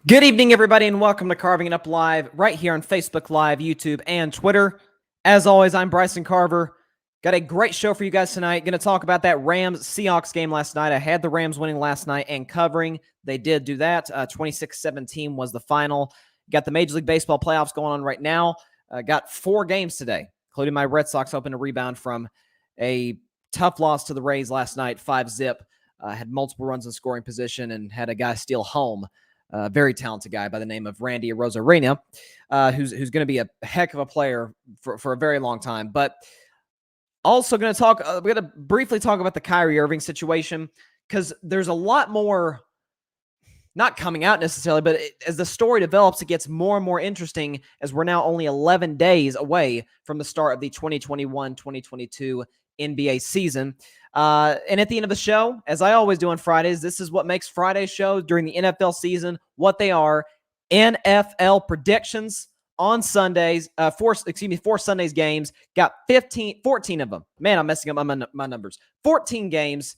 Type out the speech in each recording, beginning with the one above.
Good evening, everybody, and welcome to Carving It Up Live right here on Facebook Live, YouTube, and Twitter. As always, I'm Bryson Carver. Got a great show for you guys tonight. Going to talk about that Rams-Seahawks game last night. I had the Rams winning last night and covering. They did do that. 26-17 was the final. Got the Major League Baseball playoffs going on right now. Got 4 games today, including my Red Sox hoping to rebound from a tough loss to the Rays last night, 5-zip. Had multiple runs in scoring position and had a guy steal home. Very talented guy by the name of Randy Arozarena, who's going to be a heck of a player for a very long time. But also going to talk, we're going to briefly talk about the Kyrie Irving situation because there's a lot more not coming out necessarily, but as the story develops, it gets more and more interesting as we're now only 11 days away from the start of the 2021-2022 NBA season. And at the end of the show, as I always do on Fridays, this is what makes Friday shows during the NFL season what they are. NFL predictions on Sundays, 4 Sundays games. Got 14 of them. Man, I'm messing up my numbers. 14 games,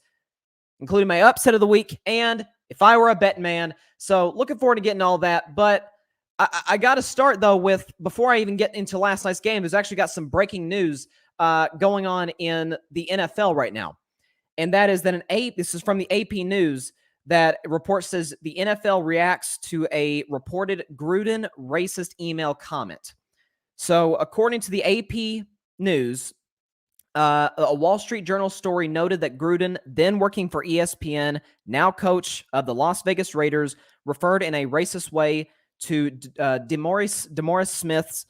including my upset of the week and if I were a betting man. So looking forward to getting all that. But I got to start, though, with, before I even get into last night's game, there's actually got some breaking news going on in the NFL right now. And that is that this is from the AP News, that report says the NFL reacts to a reported Gruden racist email comment. So according to the AP News, a Wall Street Journal story noted that Gruden, then working for ESPN, now coach of the Las Vegas Raiders, referred in a racist way to DeMaurice Smith's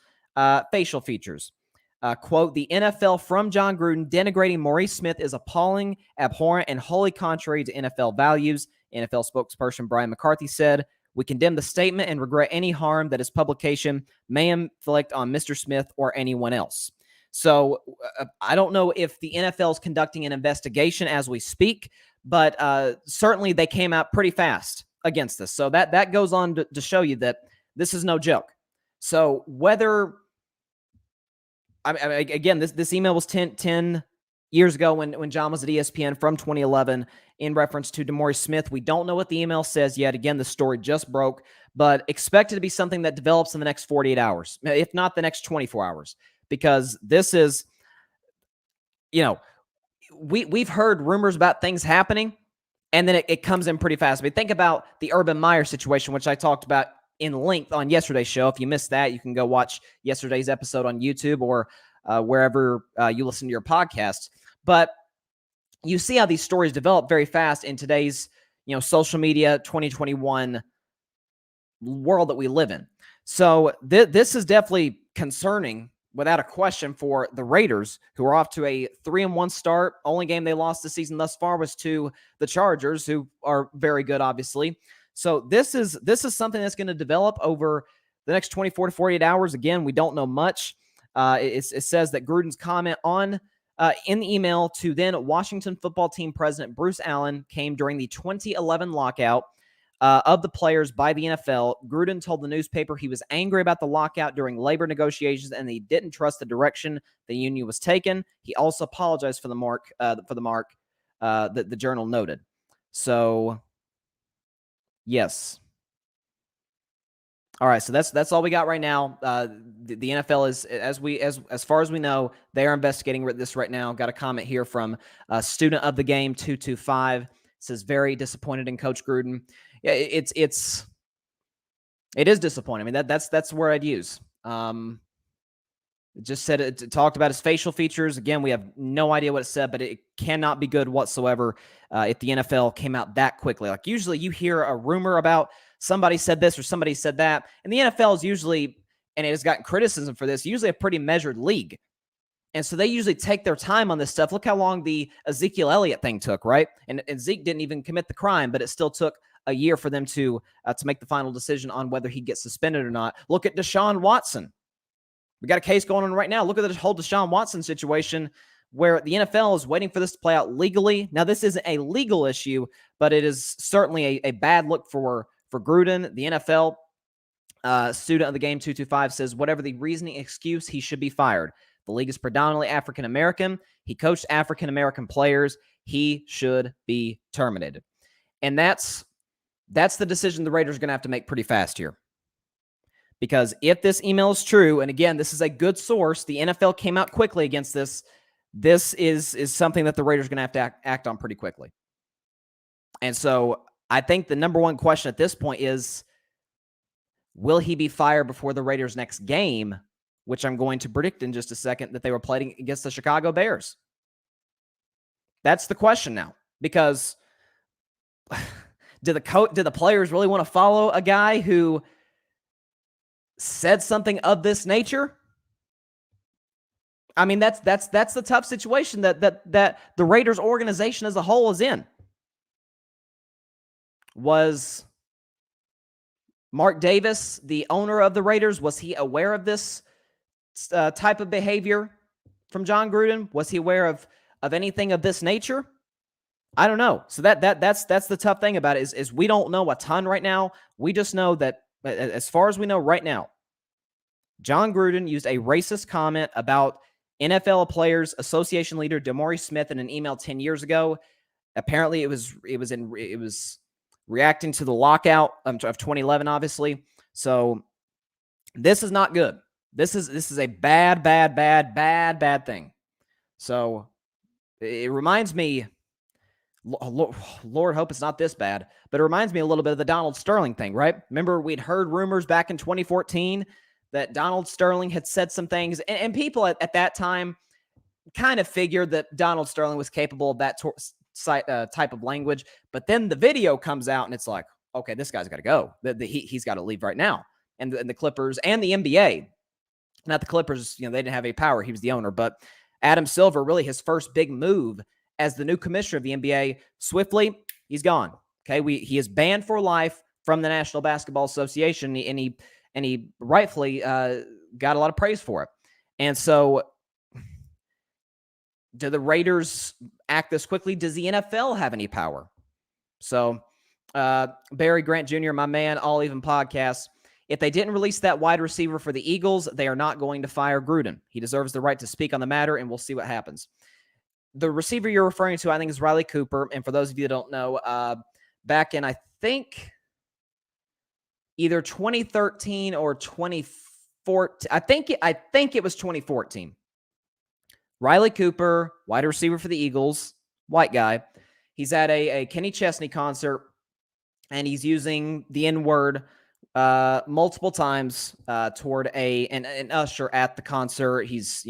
facial features. Quote, the NFL from John Gruden denigrating Maurice Smith is appalling, abhorrent, and wholly contrary to NFL values, NFL spokesperson Brian McCarthy said. We condemn the statement and regret any harm that his publication may inflict on Mr. Smith or anyone else. So I don't know if the NFL is conducting an investigation as we speak, but certainly they came out pretty fast against this. So that goes on to show you that this is no joke. So whether... again, this email was 10 years ago when John was at ESPN from 2011 in reference to DeMaurice Smith. We don't know what the email says yet. Again, the story just broke, but expect it to be something that develops in the next 48 hours, if not the next 24 hours, because this is, we've heard rumors about things happening, and then it comes in pretty fast. I mean, think about the Urban Meyer situation, which I talked about in length on yesterday's show. If you missed that, you can go watch yesterday's episode on YouTube or wherever you listen to your podcasts. But you see how these stories develop very fast in today's, social media 2021 world that we live in. So this is definitely concerning without a question for the Raiders, who are off to a 3-1 start. Only game they lost this season thus far was to the Chargers, who are very good, obviously. So this is something that's going to develop over the next 24 to 48 hours. Again, we don't know much. It says that Gruden's comment in the email to then Washington football team president Bruce Allen came during the 2011 lockout of the players by the NFL. Gruden told the newspaper he was angry about the lockout during labor negotiations and he didn't trust the direction the union was taken. He also apologized for the mark that the journal noted. So... yes. All right, so that's all we got right now. The NFL is, as far as we know, they are investigating this right now. Got a comment here from student of the game 225. It says very disappointed in Coach Gruden. Yeah, it is disappointing. I mean that's where I'd use. It just said it talked about his facial features. Again, we have no idea what it said, but it cannot be good whatsoever if the NFL came out that quickly. Like usually you hear a rumor about somebody said this or somebody said that, and the NFL is usually, and it has gotten criticism for this, usually a pretty measured league. And so they usually take their time on this stuff. Look how long the Ezekiel Elliott thing took, right? And Zeke didn't even commit the crime, but it still took a year for them to make the final decision on whether he gets suspended or not. Look at Deshaun Watson. We got a case going on right now. Look at the whole Deshaun Watson situation where the NFL is waiting for this to play out legally. Now, this isn't a legal issue, but it is certainly a bad look for Gruden. The NFL student of the game 225 says, whatever the reasoning excuse, he should be fired. The league is predominantly African-American. He coached African-American players. He should be terminated. And that's That's the decision the Raiders are going to have to make pretty fast here. Because if this email is true, and again, this is a good source, the NFL came out quickly against this. This is something that the Raiders are going to have to act on pretty quickly. And so I think the number one question at this point is, will he be fired before the Raiders' next game, which I'm going to predict in just a second that they were playing against the Chicago Bears? That's the question now, because do the players really want to follow a guy who said something of this nature? I mean, that's the tough situation that the Raiders organization as a whole is in. Was Mark Davis, the owner of the Raiders, was he aware of this type of behavior from John Gruden? Was he aware of anything of this nature? I don't know. So that's the tough thing about it is we don't know a ton right now. We just know that as far as we know right now, John Gruden used a racist comment about NFL Players Association leader DeMaurice Smith in an email 10 years ago. Apparently, it was reacting to the lockout of 2011, obviously. So this is not good. This is a bad thing. So it reminds me, Lord, hope it's not this bad, but it reminds me a little bit of the Donald Sterling thing, right? Remember, we'd heard rumors back in 2014 that Donald Sterling had said some things, and people at that time kind of figured that Donald Sterling was capable of that type of language. But then the video comes out, and it's like, okay, this guy's got to go. He's got to leave right now. And the Clippers and the NBA, not the Clippers, they didn't have any power. He was the owner. But Adam Silver, really his first big move as the new commissioner of the NBA, swiftly, he's gone. Okay, he is banned for life from the National Basketball Association, and he rightfully got a lot of praise for it. And so, do the Raiders act this quickly? Does the NFL have any power? So, Barry Grant Jr., my man, All Even Podcast, if they didn't release that wide receiver for the Eagles, they are not going to fire Gruden. He deserves the right to speak on the matter, and we'll see what happens. The receiver you're referring to, I think, is Riley Cooper. And for those of you that don't know, back in, I think, either 2013 or 2014, I think it was 2014. Riley Cooper, wide receiver for the Eagles, white guy. He's at a Kenny Chesney concert, and he's using the N-word multiple times toward an usher at the concert. He's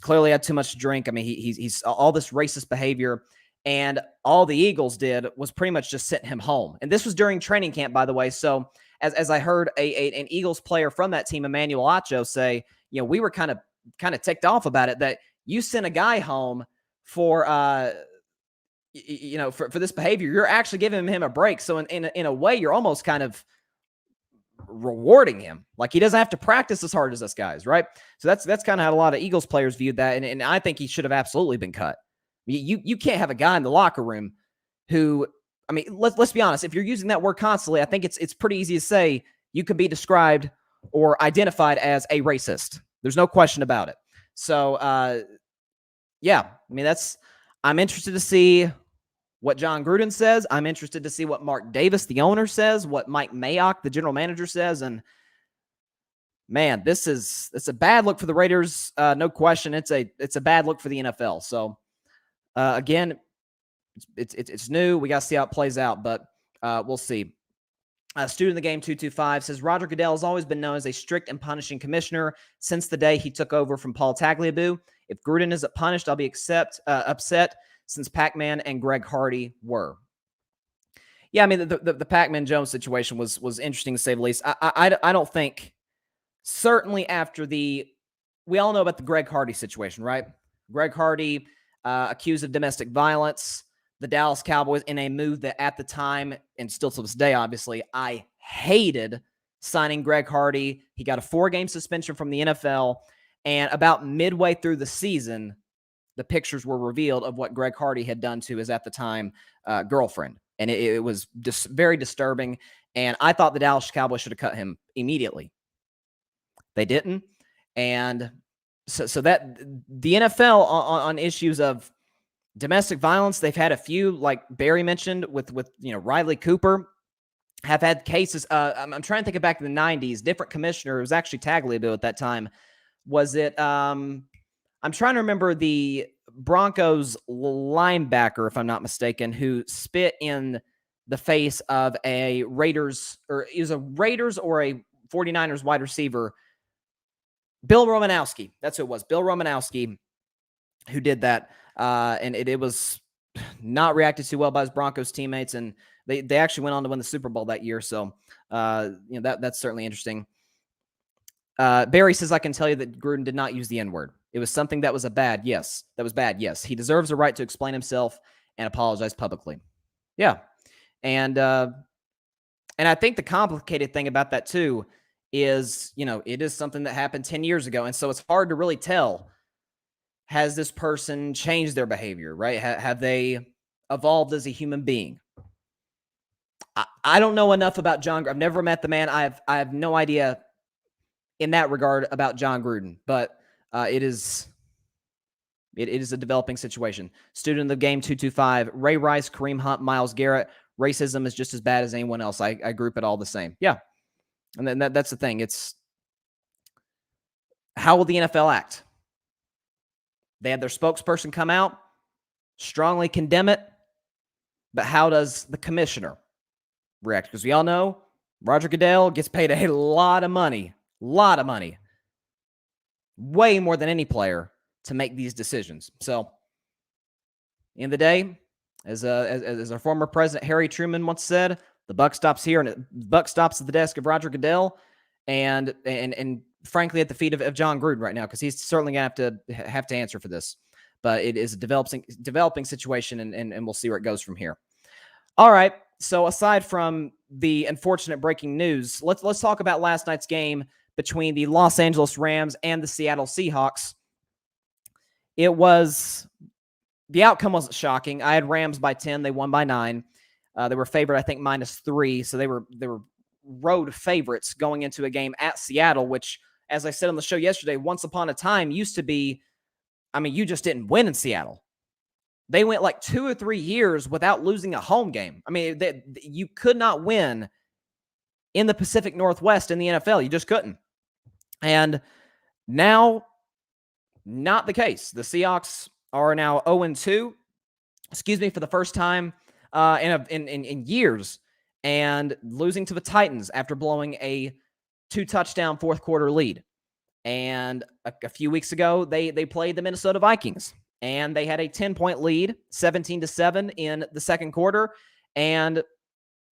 clearly had too much to drink. I mean, he's all this racist behavior, and all the Eagles did was pretty much just sent him home. And this was during training camp, by the way. So as I heard an Eagles player from that team, Emmanuel Acho, say, we were kind of ticked off about it that you sent a guy home for for this behavior. You're actually giving him a break. So in a way, you're almost kind of rewarding him. Like, he doesn't have to practice as hard as us guys, right? So that's kind of how a lot of Eagles players viewed that, and I think he should have absolutely been cut. You can't have a guy in the locker room who, I mean, let's be honest. If you're using that word constantly, I think it's pretty easy to say you could be described or identified as a racist. There's no question about it. So, yeah, I mean, I'm interested to see what John Gruden says. I'm interested to see what Mark Davis, the owner, says, what Mike Mayock, the general manager, says. And man, it's a bad look for the Raiders. No question. It's a bad look for the NFL. So again, it's new. We got to see how it plays out, but we'll see. Student of the Game 225 says, Roger Goodell has always been known as a strict and punishing commissioner since the day he took over from Paul Tagliabue. If Gruden isn't punished, I'll be upset, since Pac-Man and Greg Hardy were. Yeah, I mean, the Pac-Man Jones situation was interesting, to say the least. I don't think, certainly after we all know about the Greg Hardy situation, right? Greg Hardy accused of domestic violence. The Dallas Cowboys, in a move that at the time, and still to this day, obviously, I hated signing Greg Hardy. He got a 4-game suspension from the NFL, and about midway through the season, the pictures were revealed of what Greg Hardy had done to his, at the time, girlfriend. And it was very disturbing. And I thought the Dallas Cowboys should have cut him immediately. They didn't. And so that the NFL on issues of domestic violence, they've had a few, like Barry mentioned, with Riley Cooper. have had cases. I'm trying to think of back in the 90s, different commissioner. It was actually Tagliabue at that time. Was it, I'm trying to remember the Broncos linebacker, if I'm not mistaken, who spit in the face of a Raiders, or it was a Raiders or a 49ers wide receiver, Bill Romanowski. That's who it was. Bill Romanowski, who did that. And it was not reacted too well by his Broncos teammates. And they actually went on to win the Super Bowl that year. So, that's certainly interesting. Barry says, I can tell you that Gruden did not use the N-word. It was something that was bad. Yes. That was bad. Yes. He deserves a right to explain himself and apologize publicly. Yeah. And I think the complicated thing about that too is, it is something that happened 10 years ago. And so it's hard to really tell, has this person changed their behavior, right? Have they evolved as a human being? I don't know enough about John. I've never met the man. I have no idea in that regard about John Gruden, but it is a developing situation. Student of the game 225, Ray Rice, Kareem Hunt, Myles Garrett. Racism is just as bad as anyone else. I group it all the same. Yeah. And then that's the thing. It's how will the NFL act? They had their spokesperson come out, strongly condemn it, but how does the commissioner react? Because we all know Roger Goodell gets paid a lot of money, way more than any player to make these decisions. So, in the day, as our former president Harry Truman once said, the buck stops here, and the buck stops at the desk of Roger Goodell, and frankly at the feet of John Gruden right now, because he's certainly gonna have to answer for this. But it is a developing situation, and we'll see where it goes from here. All right. So aside from the unfortunate breaking news, let's talk about last night's game between the Los Angeles Rams and the Seattle Seahawks. The outcome wasn't shocking. I had Rams by 10. They won by 9. They were favored, I think, -3. So they were road favorites going into a game at Seattle, which, as I said on the show yesterday, once upon a time used to be, you just didn't win in Seattle. They went like 2 or 3 years without losing a home game. You could not win in the Pacific Northwest in the NFL. You just couldn't. And now, not the case. The Seahawks are now 0-2, for the first time in years, and losing to the Titans after blowing a 2-touchdown fourth quarter lead. And a few weeks ago, they played the Minnesota Vikings, and they had a 10-point lead, 17-7 in the second quarter, and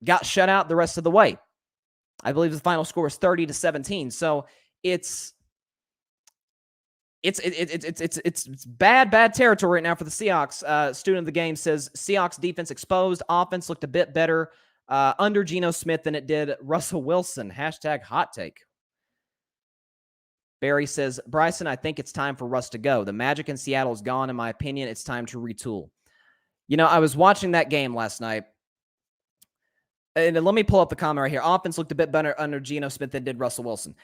got shut out the rest of the way. I believe the final score was 30-17. So it's bad territory right now for the Seahawks. Student of the game says Seahawks defense exposed. Offense looked a bit better under Gino Smith than it did Russell Wilson. # hot take. Barry says, Bryson, I think it's time for Russ to go. The magic in Seattle is gone, in my opinion. It's time to retool. I was watching that game last night. And let me pull up the comment right here. Offense looked a bit better under Gino Smith than did Russell Wilson.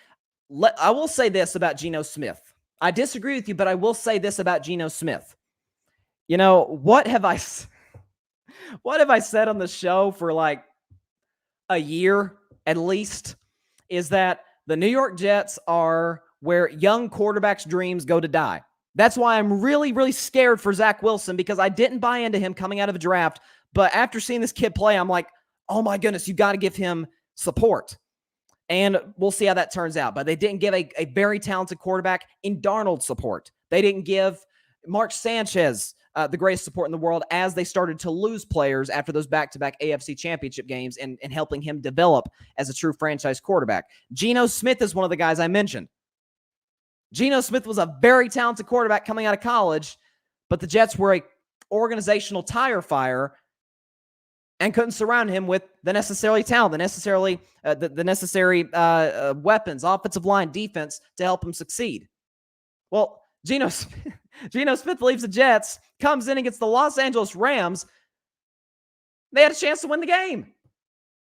I will say this about Gino Smith. I disagree with you, but I will say this about Gino Smith. What have I said on the show for like a year at least, is that the New York Jets are where young quarterbacks' dreams go to die. That's why I'm really, really scared for Zach Wilson, because I didn't buy into him coming out of a draft. But after seeing this kid play, I'm like, oh my goodness, you got to give him support. And we'll see how that turns out. But they didn't give a very talented quarterback in Darnold support. They didn't give Mark Sanchez the greatest support in the world as they started to lose players after those back-to-back AFC championship games and helping him develop as a true franchise quarterback. Gino Smith is one of the guys I mentioned. Gino Smith was a very talented quarterback coming out of college, but the Jets were an organizational tire fire and couldn't surround him with the necessary talent, the necessary weapons, offensive line, defense to help him succeed. Well, Gino Smith leaves the Jets, comes in against the Los Angeles Rams. They had a chance to win the game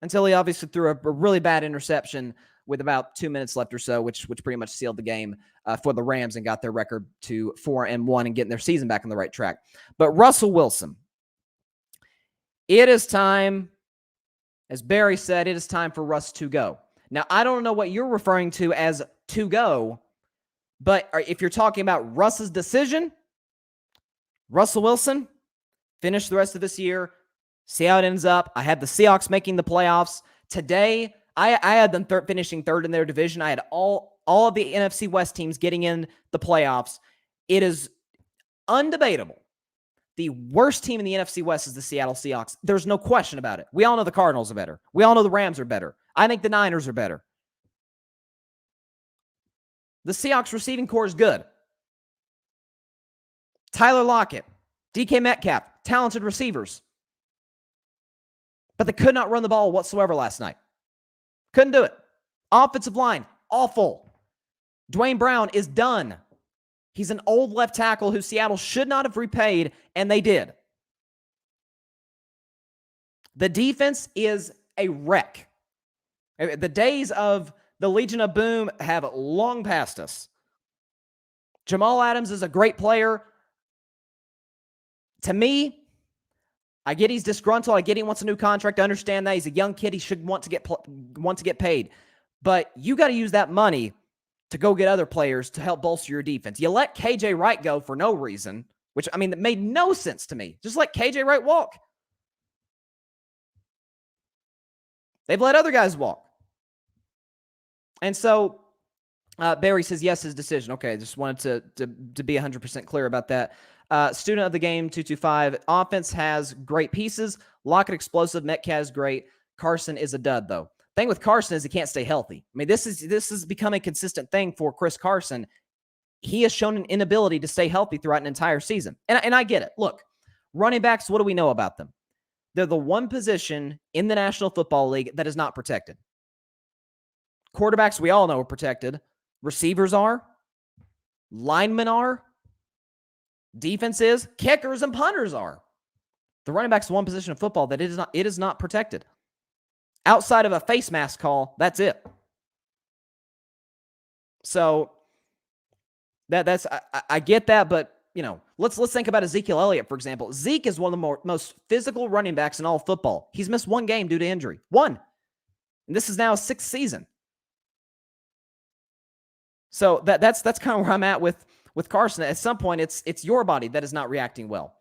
until he obviously threw a really bad interception with about 2 minutes left or so, which pretty much sealed the game for the Rams and got their record to 4-1 and getting their season back on the right track. But Russell Wilson, it is time As Barry said, it is time for Russ to go. Now, I don't know what you're referring to as to go, but if you're talking about Russ's decision, Russell Wilson, finish the rest of this year, see how it ends up. I had the Seahawks making the playoffs. Today, I had them finishing third in their division. I had all of the NFC West teams getting in the playoffs. It is undebatable. The worst team in the NFC West is the Seattle Seahawks. There's no question about it. We all know the Cardinals are better. We all know the Rams are better. I think the Niners are better. The Seahawks receiving core is good. Tyler Lockett, DK Metcalf, talented receivers. But they could not run the ball whatsoever last night. Couldn't do it. Offensive line, awful. Dwayne Brown is done. He's an old left tackle who Seattle should not have repaid, and they did. The defense is a wreck. The days of the Legion of Boom have long passed us. Jamal Adams is a great player. To me, I get he's disgruntled. I get he wants a new contract. I understand that. He's a young kid. He should want to get paid. But you got to use that money to go get other players to help bolster your defense. You let KJ Wright go for no reason, which, I mean, that made no sense to me. Just let KJ Wright walk. They've let other guys walk. And so Barry says, yes, his decision. Okay, just wanted to be 100% clear about that. Student of the game, 225. Offense has great pieces. Lockett explosive. Metcalf is great. Carson is a dud, though. Thing with Carson is he can't stay healthy. I mean, this has become a consistent thing for Chris Carson. He has shown an inability to stay healthy throughout an entire season. And I get it. Look, running backs, what do we know about them? They're the one position in the National Football League that is not protected. Quarterbacks, we all know, are protected. Receivers are. Linemen are. Defense is. Kickers and punters are. The running back's the one position of football that it is not protected. Outside of a face mask call, that's it. So that's I get that, but you know, let's think about Ezekiel Elliott, for example. Zeke is one of the most physical running backs in all of football. He's missed one game due to injury. One. And this is now his sixth season. So that's kind of where I'm at with Carson. At some point, it's your body that is not reacting well.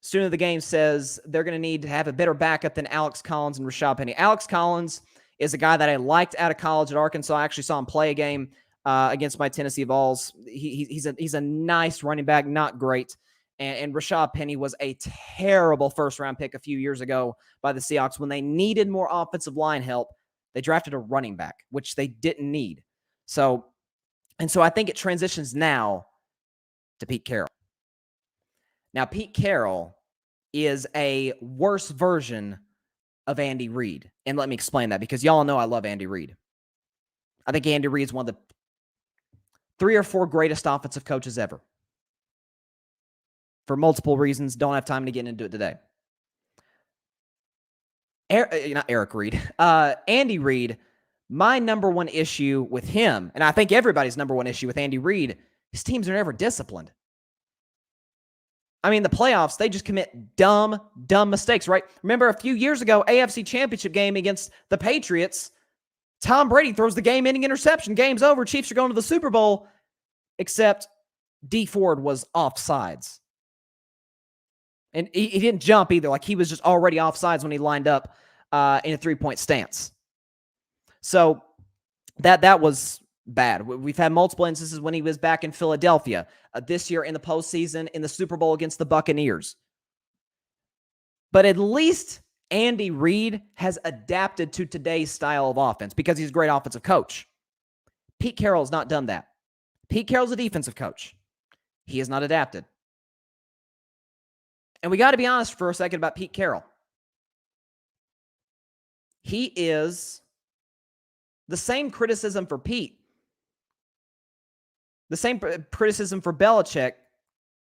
Student of the game says they're going to need to have a better backup than Alex Collins and Rashad Penny. Alex Collins is a guy that I liked out of college at Arkansas. I actually saw him play a game against my Tennessee Vols. He's a nice running back, not great. And Rashad Penny was a terrible first-round pick a few years ago by the Seahawks. When they needed more offensive line help, they drafted a running back, which they didn't need. So I think it transitions now to Pete Carroll. Now, Pete Carroll is a worse version of Andy Reid. And let me explain that, because y'all know I love Andy Reid. I think Andy Reid is one of the 3 or 4 greatest offensive coaches ever. For multiple reasons. Don't have time to get into it today. Not Eric Reid. Andy Reid, my number one issue with him, and I think everybody's number one issue with Andy Reid, his teams are never disciplined. I mean, the playoffs, they just commit dumb mistakes, right? Remember a few years ago, AFC Championship game against the Patriots, Tom Brady throws the game-ending interception. Game's over. Chiefs are going to the Super Bowl, except Dee Ford was offsides. And he didn't jump either. Like, he was just already offsides when he lined up in a 3-point stance. So that was bad. We've had multiple instances when he was back in Philadelphia. This year in the postseason, in the Super Bowl against the Buccaneers. But at least Andy Reid has adapted to today's style of offense because he's a great offensive coach. Pete Carroll has not done that. Pete Carroll's a defensive coach. He has not adapted. And we got to be honest for a second about Pete Carroll. He is the same criticism for Pete. The same criticism for Belichick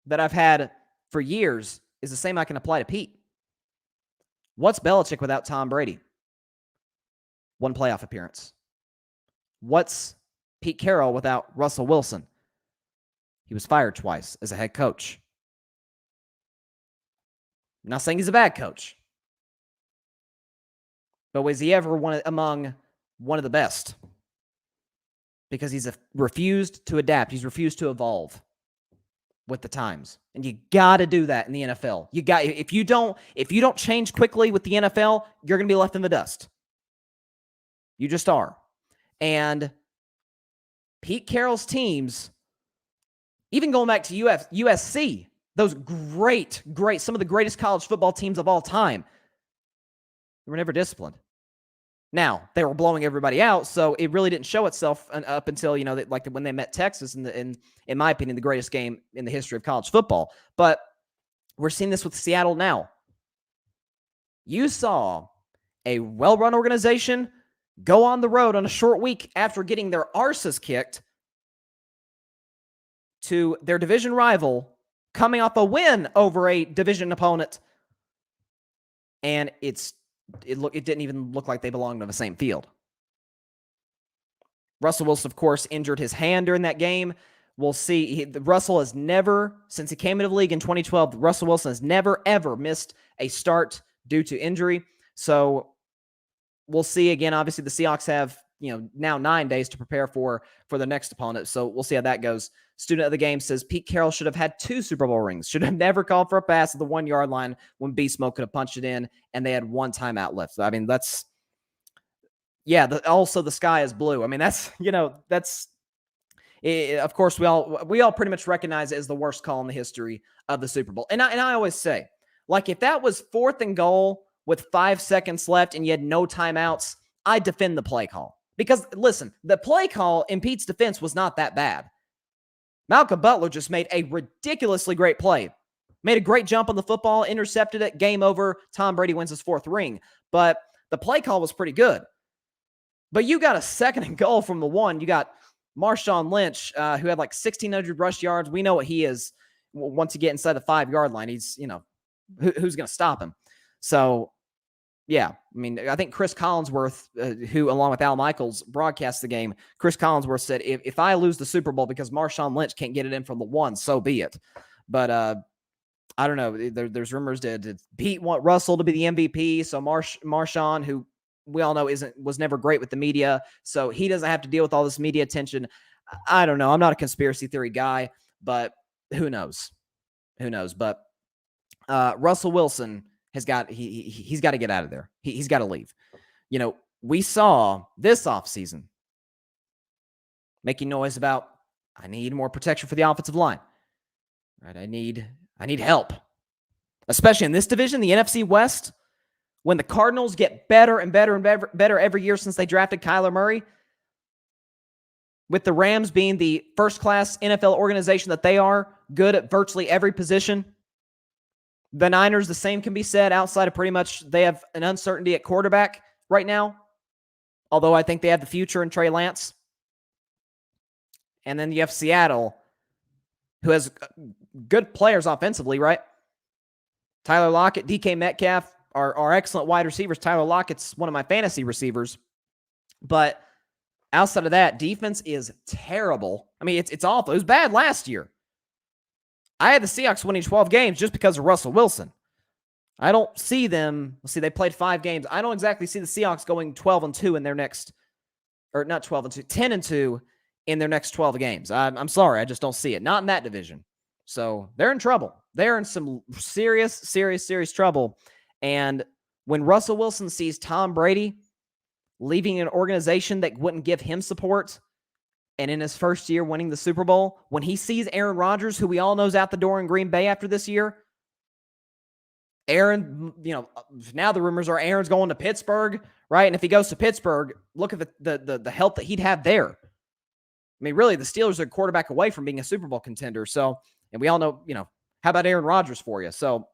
that I've had for years is the same I can apply to Pete. What's Belichick without Tom Brady? 1 playoff appearance. What's Pete Carroll without Russell Wilson? He was fired twice as a head coach. I'm not saying he's a bad coach. But was he ever among one of the best? Because he's refused to adapt. He's refused to evolve with the times. And you got to do that in the NFL. If you don't change quickly with the NFL, you're going to be left in the dust. You just are. And Pete Carroll's teams, even going back to USC, those great, some of the greatest college football teams of all time, they were never disciplined. Now, they were blowing everybody out, so it really didn't show itself up until, when they met Texas in my opinion, the greatest game in the history of college football. But we're seeing this with Seattle now. You saw a well-run organization go on the road on a short week after getting their arses kicked to their division rival, coming off a win over a division opponent, and it didn't even look like they belonged on the same field. Russell Wilson, of course, injured his hand during that game. We'll see. Russell has never, since he came into the league in 2012, Russell Wilson has never, ever missed a start due to injury. So we'll see. Again, obviously, the Seahawks have now 9 days to prepare for the next opponent. So we'll see how that goes. Student of the game says Pete Carroll should have had 2 Super Bowl rings. Should have never called for a pass at the 1-yard line when Beast Mode could have punched it in, and they had 1 timeout left. I mean, that's also the sky is blue. I mean, that's of course we all pretty much recognize it as the worst call in the history of the Super Bowl. And I always say, like, if that was 4th and goal with 5 seconds left and you had no timeouts, I defend the play call. Because, listen, the play call in Pete's defense was not that bad. Malcolm Butler just made a ridiculously great play. Made a great jump on the football, intercepted it, game over. Tom Brady wins his 4th ring. But the play call was pretty good. But you got a 2nd and goal from the 1. You got Marshawn Lynch, who had like 1,600 rush yards. We know what he is once you get inside the 5-yard line. He's, who's going to stop him? So, yeah, I mean, I think Chris Collinsworth, who, along with Al Michaels, broadcast the game, Chris Collinsworth said, if I lose the Super Bowl because Marshawn Lynch can't get it in from the 1, so be it. But I don't know. There's rumors did Pete want Russell to be the MVP, so Marshawn, who we all know was never great with the media, so he doesn't have to deal with all this media attention. I don't know. I'm not a conspiracy theory guy, but who knows? But Russell Wilson he's got to get out of there. He's got to leave. We saw this offseason making noise about, I need more protection for the offensive line. Right? I need help. Especially in this division, the NFC West, when the Cardinals get better and better and better every year since they drafted Kyler Murray, with the Rams being the first-class NFL organization that they are, good at virtually every position. The Niners, the same can be said outside of pretty much they have an uncertainty at quarterback right now, although I think they have the future in Trey Lance. And then you have Seattle, who has good players offensively, right? Tyler Lockett, DK Metcalf are excellent wide receivers. Tyler Lockett's one of my fantasy receivers. But outside of that, defense is terrible. I mean, it's awful. It was bad last year. I had the Seahawks winning 12 games just because of Russell Wilson. I don't see them. Let's see, they played 5 games. I don't exactly see the Seahawks going 12-2 in their next, or not 12-2, 10-2 in their next 12 games. I'm sorry, I just don't see it. Not in that division. So they're in trouble. They're in some serious trouble. And when Russell Wilson sees Tom Brady leaving an organization that wouldn't give him support, and in his first year winning the Super Bowl, when he sees Aaron Rodgers, who we all know is out the door in Green Bay after this year, Aaron, now the rumors are Aaron's going to Pittsburgh, right? And if he goes to Pittsburgh, look at the help that he'd have there. I mean, really, the Steelers are a quarterback away from being a Super Bowl contender. So, and we all know, how about Aaron Rodgers for you? So,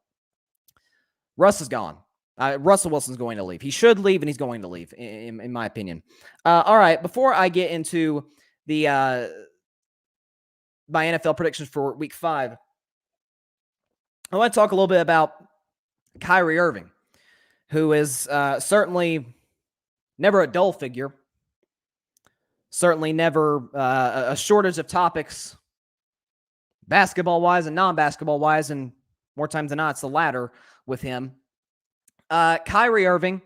Russ is gone. Russell Wilson's going to leave. He should leave, and he's going to leave, in my opinion. All right, before I get into my NFL predictions for Week 5, I want to talk a little bit about Kyrie Irving, who is certainly never a dull figure, certainly never a shortage of topics, basketball-wise and non-basketball-wise, and more times than not, it's the latter with him. Kyrie Irving,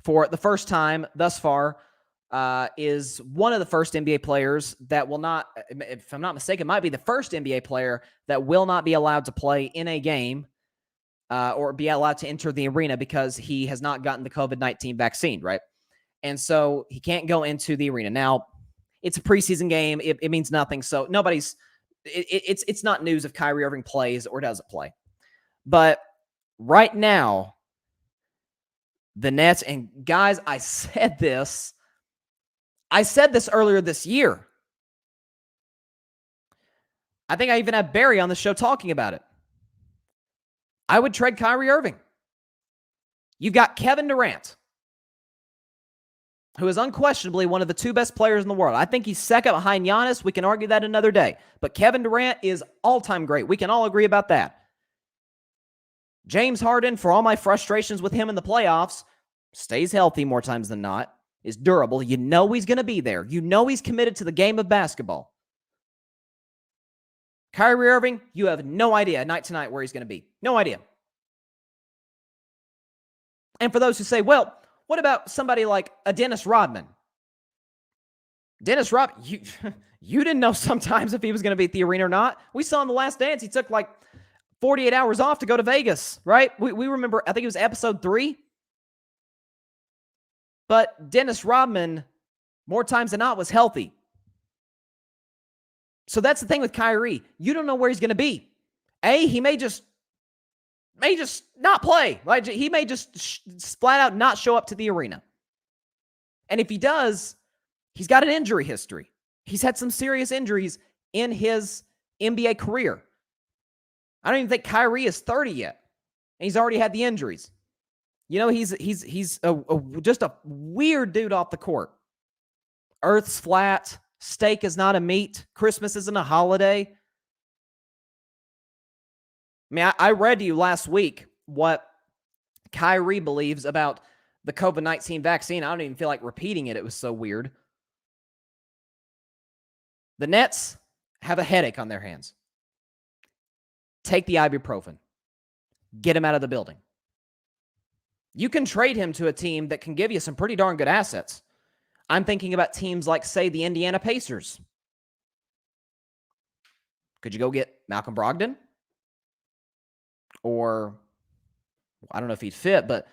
for the first time thus far, is one of the first NBA players that will not, if I'm not mistaken, might be the first NBA player that will not be allowed to play in a game or be allowed to enter the arena because he has not gotten the COVID-19 vaccine, right? And so he can't go into the arena. Now, it's a preseason game. It means nothing. So it's not news if Kyrie Irving plays or doesn't play. But right now, the Nets, and guys, I said this earlier this year. I think I even had Barry on the show talking about it. I would trade Kyrie Irving. You've got Kevin Durant, who is unquestionably one of the two best players in the world. I think he's second behind Giannis. We can argue that another day. But Kevin Durant is all-time great. We can all agree about that. James Harden, for all my frustrations with him in the playoffs, stays healthy more times than not, is durable. You know he's going to be there. You know he's committed to the game of basketball. Kyrie Irving, you have no idea night to night where he's going to be. No idea. And for those who say, well, what about somebody like a Dennis Rodman? Dennis Rodman, you didn't know sometimes if he was going to be at the arena or not. We saw in The Last Dance, he took like 48 hours off to go to Vegas, right? We remember, I think it was episode 3. But Dennis Rodman, more times than not, was healthy. So that's the thing with Kyrie. You don't know where he's going to be. He may just not play. Like, he may just flat out not show up to the arena. And if he does, he's got an injury history. He's had some serious injuries in his NBA career. I don't even think Kyrie is 30 yet, and he's already had the injuries. You know, he's just a weird dude off the court. Earth's flat. Steak is not a meat. Christmas isn't a holiday. I mean, I read to you last week what Kyrie believes about the COVID-19 vaccine. I don't even feel like repeating it. It was so weird. The Nets have a headache on their hands. Take the ibuprofen. Get him out of the building. You can trade him to a team that can give you some pretty darn good assets. I'm thinking about teams like, say, the Indiana Pacers. Could you go get Malcolm Brogdon? Or, I don't know if he'd fit, but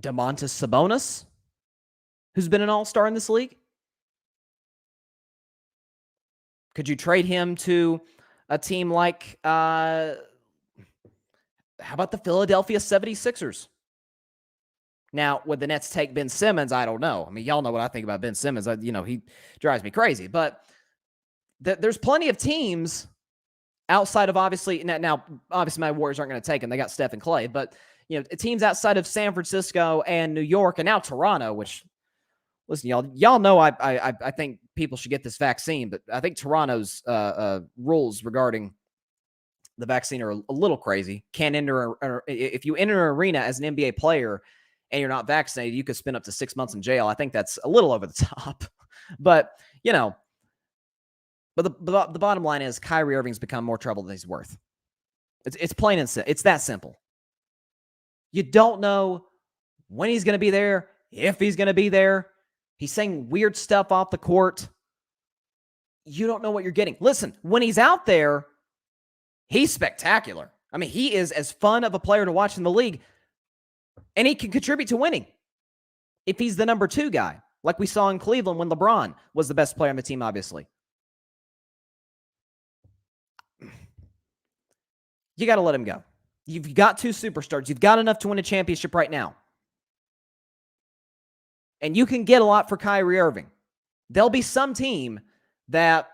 Domantas Sabonis, who's been an all-star in this league? Could you trade him to a team like, how about the Philadelphia 76ers? Now, would the Nets take Ben Simmons? I don't know. I mean, y'all know what I think about Ben Simmons. He drives me crazy. But there's plenty of teams outside of, obviously my Warriors aren't going to take him. They got Steph and Clay. But, teams outside of San Francisco and New York and now Toronto, which, listen, y'all know I think people should get this vaccine. But I think Toronto's rules regarding the vaccine are a little crazy. Can't enter, if you enter an arena as an NBA player and you're not vaccinated, you could spend up to 6 months in jail. I think that's a little over the top. But, but the bottom line is Kyrie Irving's become more trouble than he's worth. It's plain and simple. It's that simple. You don't know when he's going to be there, if he's going to be there. He's saying weird stuff off the court. You don't know what you're getting. Listen, when he's out there, he's spectacular. I mean, he is as fun of a player to watch in the league. And he can contribute to winning if he's the number 2 guy, like we saw in Cleveland when LeBron was the best player on the team, obviously. You got to let him go. You've got 2 superstars. You've got enough to win a championship right now. And you can get a lot for Kyrie Irving. There'll be some team that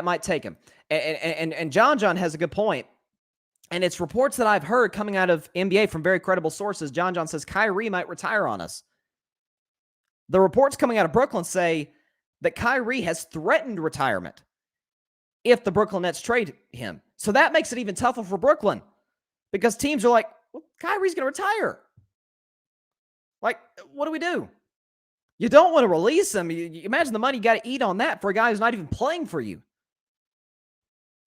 might take him. And John has a good point. And it's reports that I've heard coming out of NBA from very credible sources. John says Kyrie might retire on us. The reports coming out of Brooklyn say that Kyrie has threatened retirement if the Brooklyn Nets trade him. So that makes it even tougher for Brooklyn because teams are like, well, Kyrie's going to retire. Like, what do we do? You don't want to release him. You imagine the money you got to eat on that for a guy who's not even playing for you.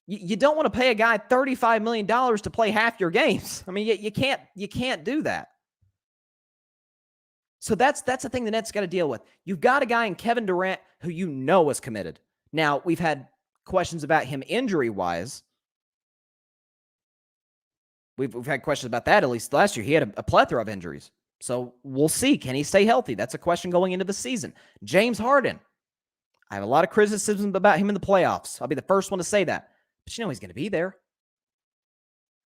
You don't want to pay a guy $35 million to play half your games. I mean, you can't do that. So that's the thing the Nets got to deal with. You've got a guy in Kevin Durant who you know is committed. Now, we've had questions about him injury-wise. We've had questions about that, at least last year. He had a plethora of injuries. So we'll see. Can he stay healthy? That's a question going into the season. James Harden. I have a lot of criticism about him in the playoffs. I'll be the first one to say that. But you know he's going to be there.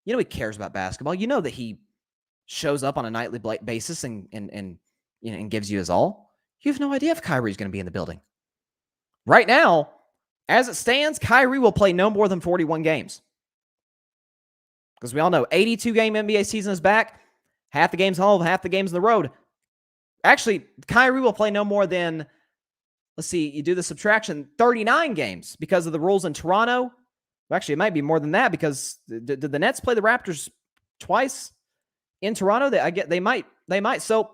You know he cares about basketball. You know that he shows up on a nightly basis and gives you his all. You have no idea if Kyrie's going to be in the building. Right now, as it stands, Kyrie will play no more than 41 games. Because we all know 82-game NBA season is back. Half the games home, half the games on the road. Actually, Kyrie will play no more than, let's see, you do the subtraction, 39 games because of the rules in Toronto. Well, actually, it might be more than that because did the Nets play the Raptors twice in Toronto? They might. So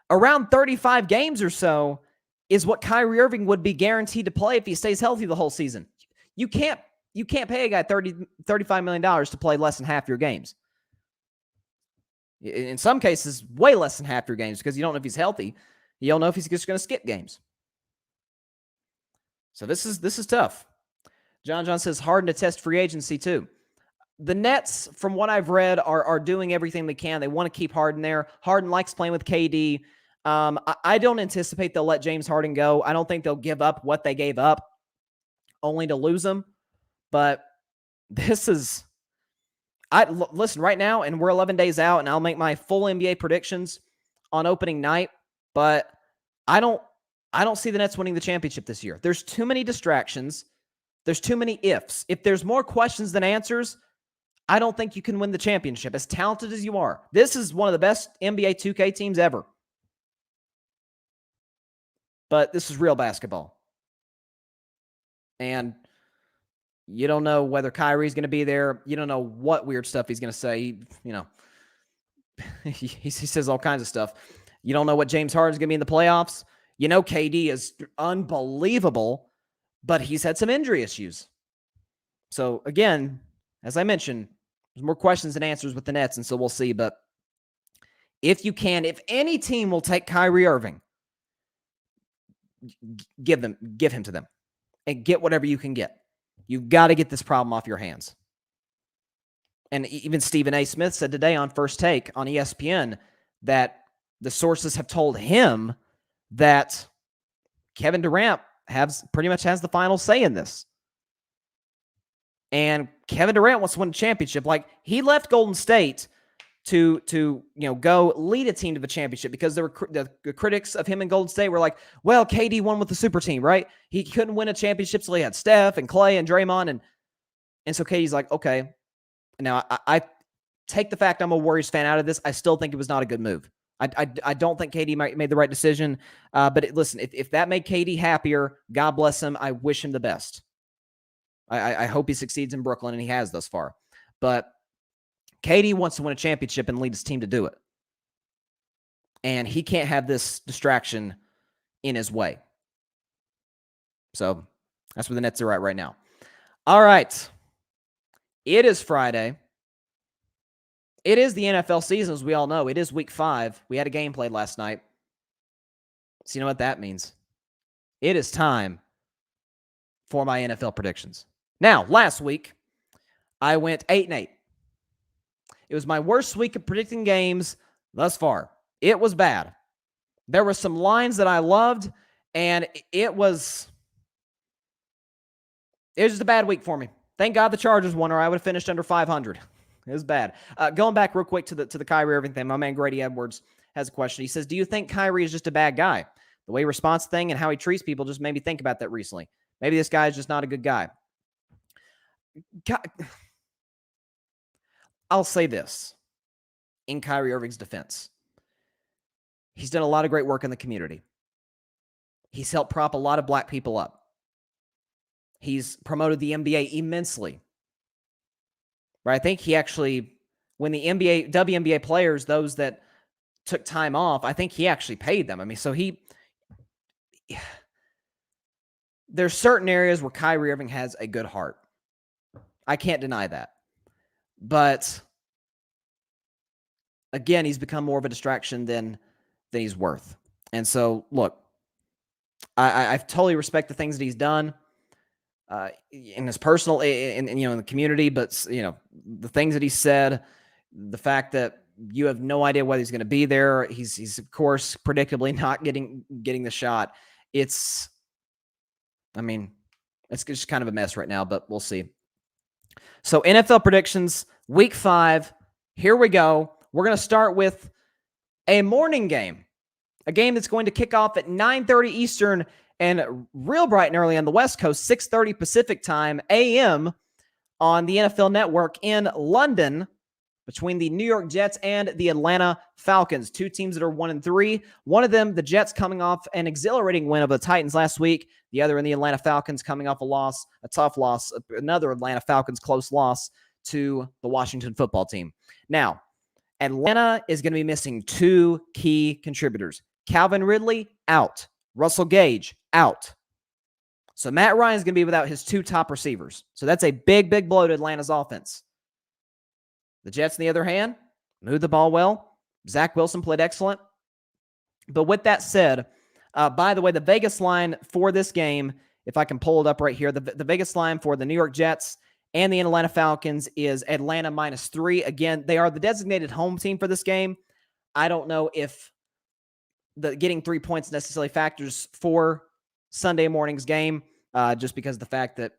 around 35 games or so is what Kyrie Irving would be guaranteed to play if he stays healthy the whole season. You can't pay a guy $35 million to play less than half your games. In some cases, way less than half your games because you don't know if he's healthy. You don't know if he's just going to skip games. So this is tough. John says Harden to test free agency too. The Nets, from what I've read, are doing everything they can. They want to keep Harden there. Harden likes playing with KD. I don't anticipate they'll let James Harden go. I don't think they'll give up what they gave up only to lose him. But this is, listen, right now, and we're 11 days out, and I'll make my full NBA predictions on opening night, but I don't see the Nets winning the championship this year. There's too many distractions. There's too many ifs. If there's more questions than answers, I don't think you can win the championship, as talented as you are. This is one of the best NBA 2K teams ever. But this is real basketball. And you don't know whether Kyrie's going to be there. You don't know what weird stuff he's going to say. He says all kinds of stuff. You don't know what James Harden's going to be in the playoffs. You know KD is unbelievable, but he's had some injury issues. So, again, as I mentioned, there's more questions than answers with the Nets, and so we'll see. But if any team will take Kyrie Irving, give him to them and get whatever you can get. You've got to get this problem off your hands. And even Stephen A. Smith said today on First Take on ESPN that the sources have told him that Kevin Durant pretty much has the final say in this. And Kevin Durant wants to win a championship. Like, he left Golden State to go lead a team to the championship because there were the critics of him in Golden State were like, well, KD won with the super team, right? He couldn't win a championship till he had Steph and Clay and Draymond. And so KD's like, okay. Now, I take the fact I'm a Warriors fan out of this. I still think it was not a good move. I don't think KD made the right decision. But listen, if that made KD happier, God bless him. I wish him the best. I hope he succeeds in Brooklyn, and he has thus far. But KD wants to win a championship and lead his team to do it. And he can't have this distraction in his way. So that's where the Nets are at right now. All right. It is Friday. It is the NFL season, as we all know. It is week 5. We had a game played last night. So you know what that means? It is time for my NFL predictions. Now, last week, I went 8-8. It was my worst week of predicting games thus far. It was bad. There were some lines that I loved, and it was just a bad week for me. Thank God the Chargers won, or I would have finished under 500. It was bad. Going back real quick to the Kyrie Irving thing, my man Grady Edwards has a question. He says, do you think Kyrie is just a bad guy? The way he responds to things and how he treats people just made me think about that recently. Maybe this guy is just not a good guy. I'll say this in Kyrie Irving's defense. He's done a lot of great work in the community. He's helped prop a lot of black people up. He's promoted the NBA immensely. Right? I think he actually, when the WNBA players, those that took time off, I think he actually paid them. I mean, so there's certain areas where Kyrie Irving has a good heart. I can't deny that. But again, he's become more of a distraction than than he's worth. And so, look, I totally respect the things that he's done in his personal, in the community, but the things that he said, the fact that you have no idea whether he's going to be there. He's of course predictably not getting the shot. It's just kind of a mess right now, but we'll see. So NFL predictions, week 5. Here we go. We're going to start with a morning game, a game that's going to kick off at 9:30 Eastern and real bright and early on the West Coast, 6:30 Pacific time, a.m. on the NFL Network in London, between the New York Jets and the Atlanta Falcons, two teams that are 1-3. One of them, the Jets, coming off an exhilarating win over the Titans last week. The other in the Atlanta Falcons coming off a tough loss, another Atlanta Falcons close loss to the Washington football team. Now, Atlanta is going to be missing 2 key contributors. Calvin Ridley, out. Russell Gage, out. So Matt Ryan's going to be without his 2 top receivers. So that's a big, big blow to Atlanta's offense. The Jets, on the other hand, moved the ball well. Zach Wilson played excellent. But with that said, by the way, the Vegas line for this game, if I can pull it up right here, the Vegas line for the New York Jets and the Atlanta Falcons is Atlanta -3. Again, they are the designated home team for this game. I don't know if the getting 3 points necessarily factors for Sunday morning's game, just because of the fact that,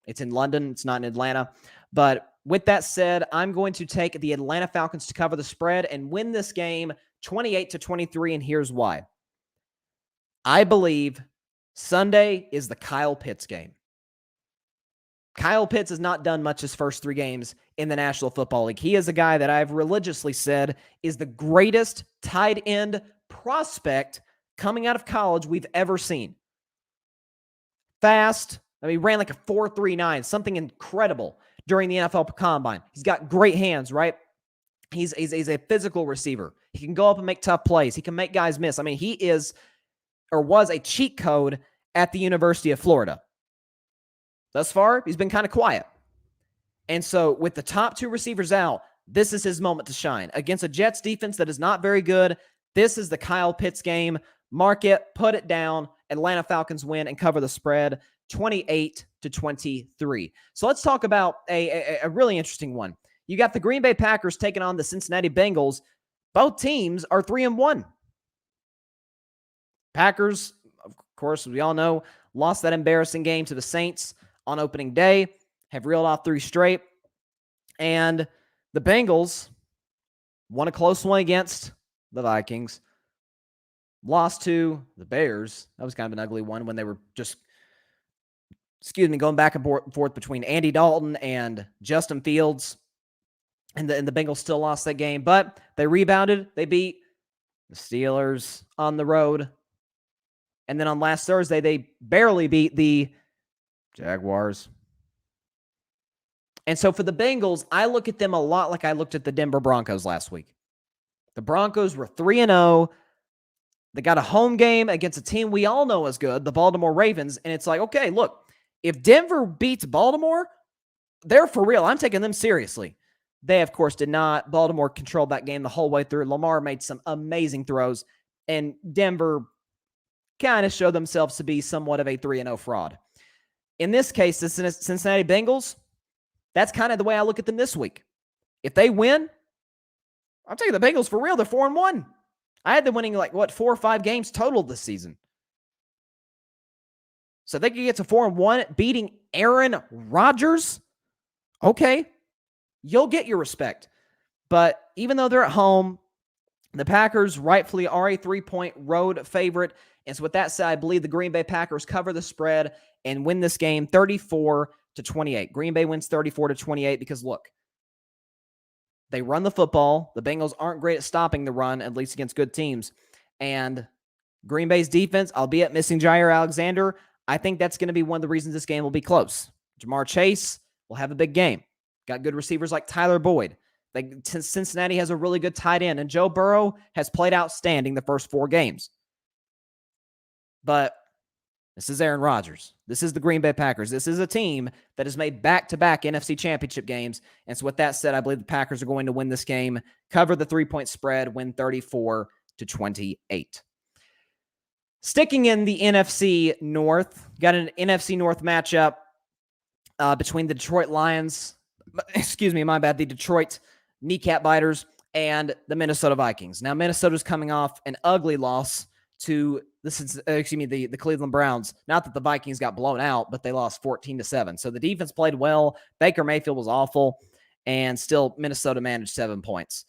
it's in London, it's not in Atlanta. But with that said, I'm going to take the Atlanta Falcons to cover the spread and win this game 28-23, and here's why. I believe Sunday is the Kyle Pitts game. Kyle Pitts has not done much his first 3 games in the National Football League. He is a guy that I've religiously said is the greatest tight end prospect coming out of college we've ever seen. Fast. He ran like a 4.39, something incredible during the NFL Combine. He's got great hands, right? He's a physical receiver. He can go up and make tough plays. He can make guys miss. He is or was a cheat code at the University of Florida. Thus far, he's been kind of quiet. And so with the top 2 receivers out, this is his moment to shine. Against a Jets defense that is not very good, this is the Kyle Pitts game. Mark it, put it down. Atlanta Falcons win and cover the spread 28-23. So let's talk about a really interesting one. You got the Green Bay Packers taking on the Cincinnati Bengals. Both teams are 3-1. Packers, of course, we all know, lost that embarrassing game to the Saints on opening day, have reeled off 3 straight. And the Bengals won a close one against the Vikings, lost to the Bears. That was kind of an ugly one when they were just, going back and forth between Andy Dalton and Justin Fields. And the Bengals still lost that game, but they rebounded. They beat the Steelers on the road. And then on last Thursday, they barely beat the Jaguars. And so for the Bengals, I look at them a lot like I looked at the Denver Broncos last week. The Broncos were 3-0. They got a home game against a team we all know is good, the Baltimore Ravens. And it's like, okay, look, if Denver beats Baltimore, they're for real. I'm taking them seriously. They, of course, did not. Baltimore controlled that game the whole way through. Lamar made some amazing throws, and Denver kind of showed themselves to be somewhat of a 3-0 fraud. In this case, the Cincinnati Bengals, that's kind of the way I look at them this week. If they win, I'm taking the Bengals for real. They're 4-1. I had them winning 4 or 5 games total this season. So they could get to 4-1, beating Aaron Rodgers. Okay, you'll get your respect. But even though they're at home, the Packers rightfully are a 3-point road favorite. And so with that said, I believe the Green Bay Packers cover the spread and win this game 34-28. Green Bay wins 34-28 because, look, they run the football. The Bengals aren't great at stopping the run, at least against good teams. And Green Bay's defense, albeit missing Jair Alexander, I think that's going to be one of the reasons this game will be close. Jamar Chase will have a big game. Got good receivers like Tyler Boyd. Cincinnati has a really good tight end, and Joe Burrow has played outstanding the first 4 games. But this is Aaron Rodgers. This is the Green Bay Packers. This is a team that has made back-to-back NFC championship games. And so with that said, I believe the Packers are going to win this game, cover the 3-point spread, win 34-28. to 28. Sticking in the NFC North, got an NFC North matchup between the Detroit Lions, the Detroit kneecap biters, and the Minnesota Vikings. Now, Minnesota's coming off an ugly loss to the Cleveland Browns. Not that the Vikings got blown out, but they lost 14-7. So the defense played well. Baker Mayfield was awful, and still Minnesota managed 7 points.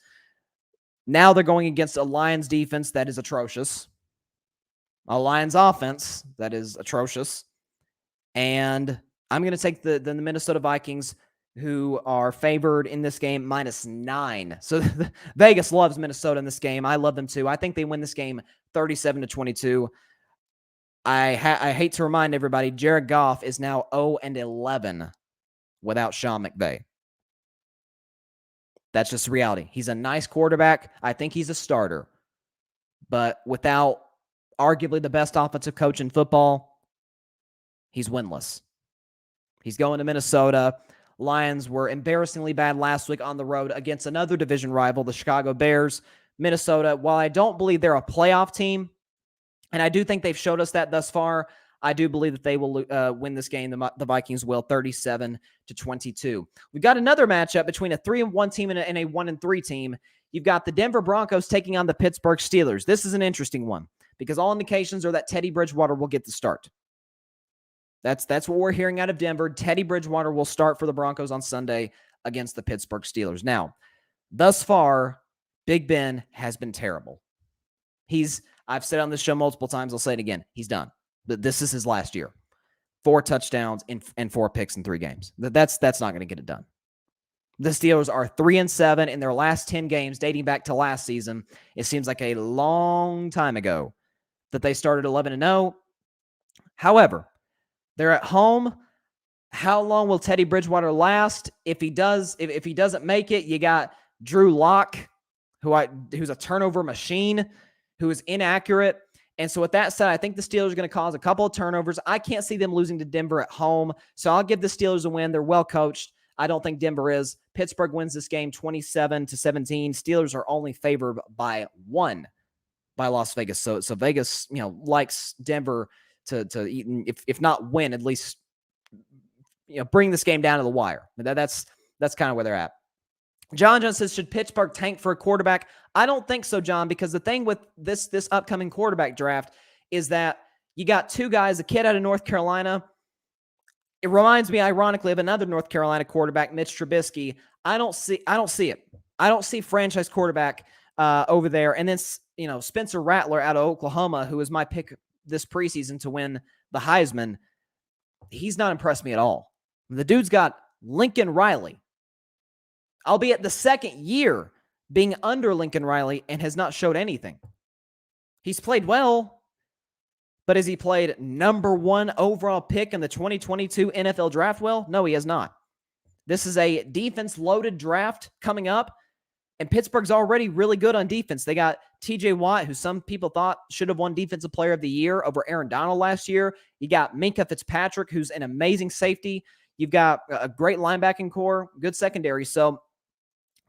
Now they're going against a Lions defense that is atrocious, a Lions offense that is atrocious, and I'm going to take the Minnesota Vikings, who are favored in this game, -9. So Vegas loves Minnesota in this game. I love them too. I think they win this game 37-22. I hate to remind everybody, Jared Goff is now 0-11 without Sean McVay. That's just reality. He's a nice quarterback. I think he's a starter. But without arguably the best offensive coach in football, he's winless. He's going to Minnesota. Lions were embarrassingly bad last week on the road against another division rival, the Chicago Bears. Minnesota, while I don't believe they're a playoff team, and I do think they've showed us that thus far, I do believe that they will win this game. The Vikings will, 37-22. We've got another matchup between a 3-1 team and a 1-3 team. You've got the Denver Broncos taking on the Pittsburgh Steelers. This is an interesting one because all indications are that Teddy Bridgewater will get the start. That's what we're hearing out of Denver. Teddy Bridgewater will start for the Broncos on Sunday against the Pittsburgh Steelers. Now, thus far, Big Ben has been terrible. I've said on this show multiple times, I'll say it again, he's done. This is his last year. 4 touchdowns and 4 picks in 3 games. That's not going to get it done. The Steelers are 3-7 in their last 10 games dating back to last season. It seems like a long time ago that they started 11-0. However, they're at home. How long will Teddy Bridgewater last? If he doesn't make it, you got Drew Lock, who's a turnover machine, who is inaccurate. And so with that said, I think the Steelers are going to cause a couple of turnovers. I can't see them losing to Denver at home. So I'll give the Steelers a win. They're well coached. I don't think Denver is. Pittsburgh wins this game 27-17. Steelers are only favored by 1 by Las Vegas. So Vegas, likes Denver to if not win, at least bring this game down to the wire. That's kind of where they're at. John says, should Pittsburgh tank for a quarterback? I don't think so, John, because the thing with this upcoming quarterback draft is that you got 2 guys, a kid out of North Carolina. It reminds me, ironically, of another North Carolina quarterback, Mitch Trubisky. I don't see it. I don't see franchise quarterback over there. And then, Spencer Rattler out of Oklahoma, who is my pick this preseason to win the Heisman. He's not impressed me at all. The dude's got Lincoln Riley, albeit the second year being under Lincoln Riley, and has not showed anything. He's played well, but has he played number 1 overall pick in the 2022 NFL draft well? No, he has not. This is a defense-loaded draft coming up, and Pittsburgh's already really good on defense. They got TJ Watt, who some people thought should have won Defensive Player of the Year over Aaron Donald last year. You got Minkah Fitzpatrick, who's an amazing safety. You've got a great linebacking core, good secondary. So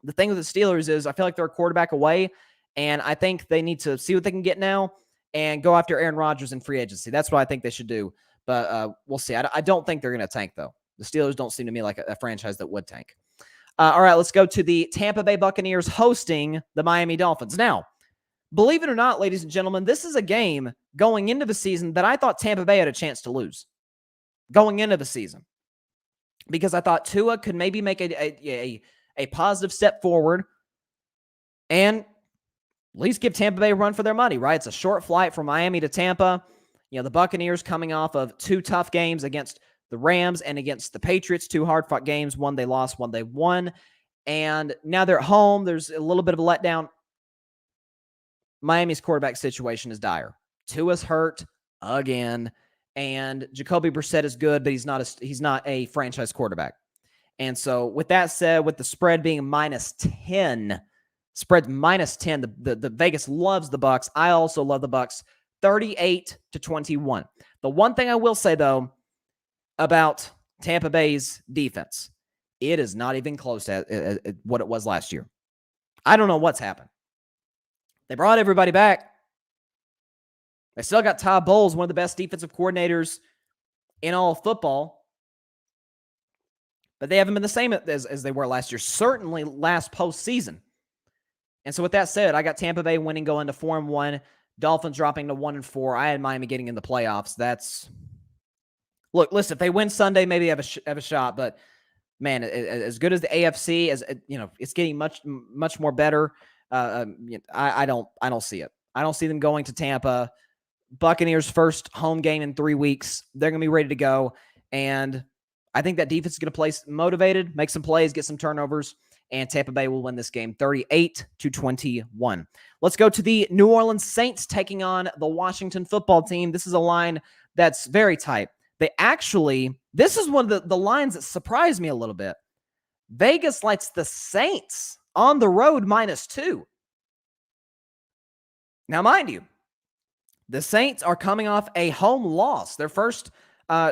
the thing with the Steelers is I feel like they're a quarterback away, and I think they need to see what they can get now and go after Aaron Rodgers in free agency. That's what I think they should do. But we'll see. I don't think they're going to tank, though. The Steelers don't seem to me like a franchise that would tank. All right, let's go to the Tampa Bay Buccaneers hosting the Miami Dolphins. Now, believe it or not, ladies and gentlemen, this is a game going into the season that I thought Tampa Bay had a chance to lose going into the season because I thought Tua could maybe make a positive step forward and at least give Tampa Bay a run for their money, right? It's a short flight from Miami to Tampa. The Buccaneers coming off of 2 tough games against the Rams and against the Patriots, 2 hard-fought games. One they lost, one they won. And now they're at home. There's a little bit of a letdown. Miami's quarterback situation is dire. Tua's hurt again, and Jacoby Brissett is good, but he's not a franchise quarterback. And so with that said, with the spread being -10, spread's -10, the Vegas loves the Bucs. I also love the Bucs, 38-21. The one thing I will say, though, about Tampa Bay's defense, it is not even close to what it was last year. I don't know what's happened. They brought everybody back. They still got Todd Bowles, one of the best defensive coordinators in all of football. But they haven't been the same as they were last year, certainly last postseason. And so with that said, I got Tampa Bay winning, going to 4-1. Dolphins dropping to 1-4. I had Miami getting in the playoffs. Look, listen, if they win Sunday, maybe they have a shot. But man, as good as the AFC, as it's getting much more better. I don't see it. I don't see them going to Tampa. Buccaneers' first home game in 3 weeks. They're going to be ready to go. And I think that defense is going to play motivated, make some plays, get some turnovers, and Tampa Bay will win this game 38-21. Let's go to the New Orleans Saints taking on the Washington football team. This is a line that's very tight. This is one of the lines that surprised me a little bit. Vegas likes the Saints on the road -2. Now, mind you, the Saints are coming off a home loss, their first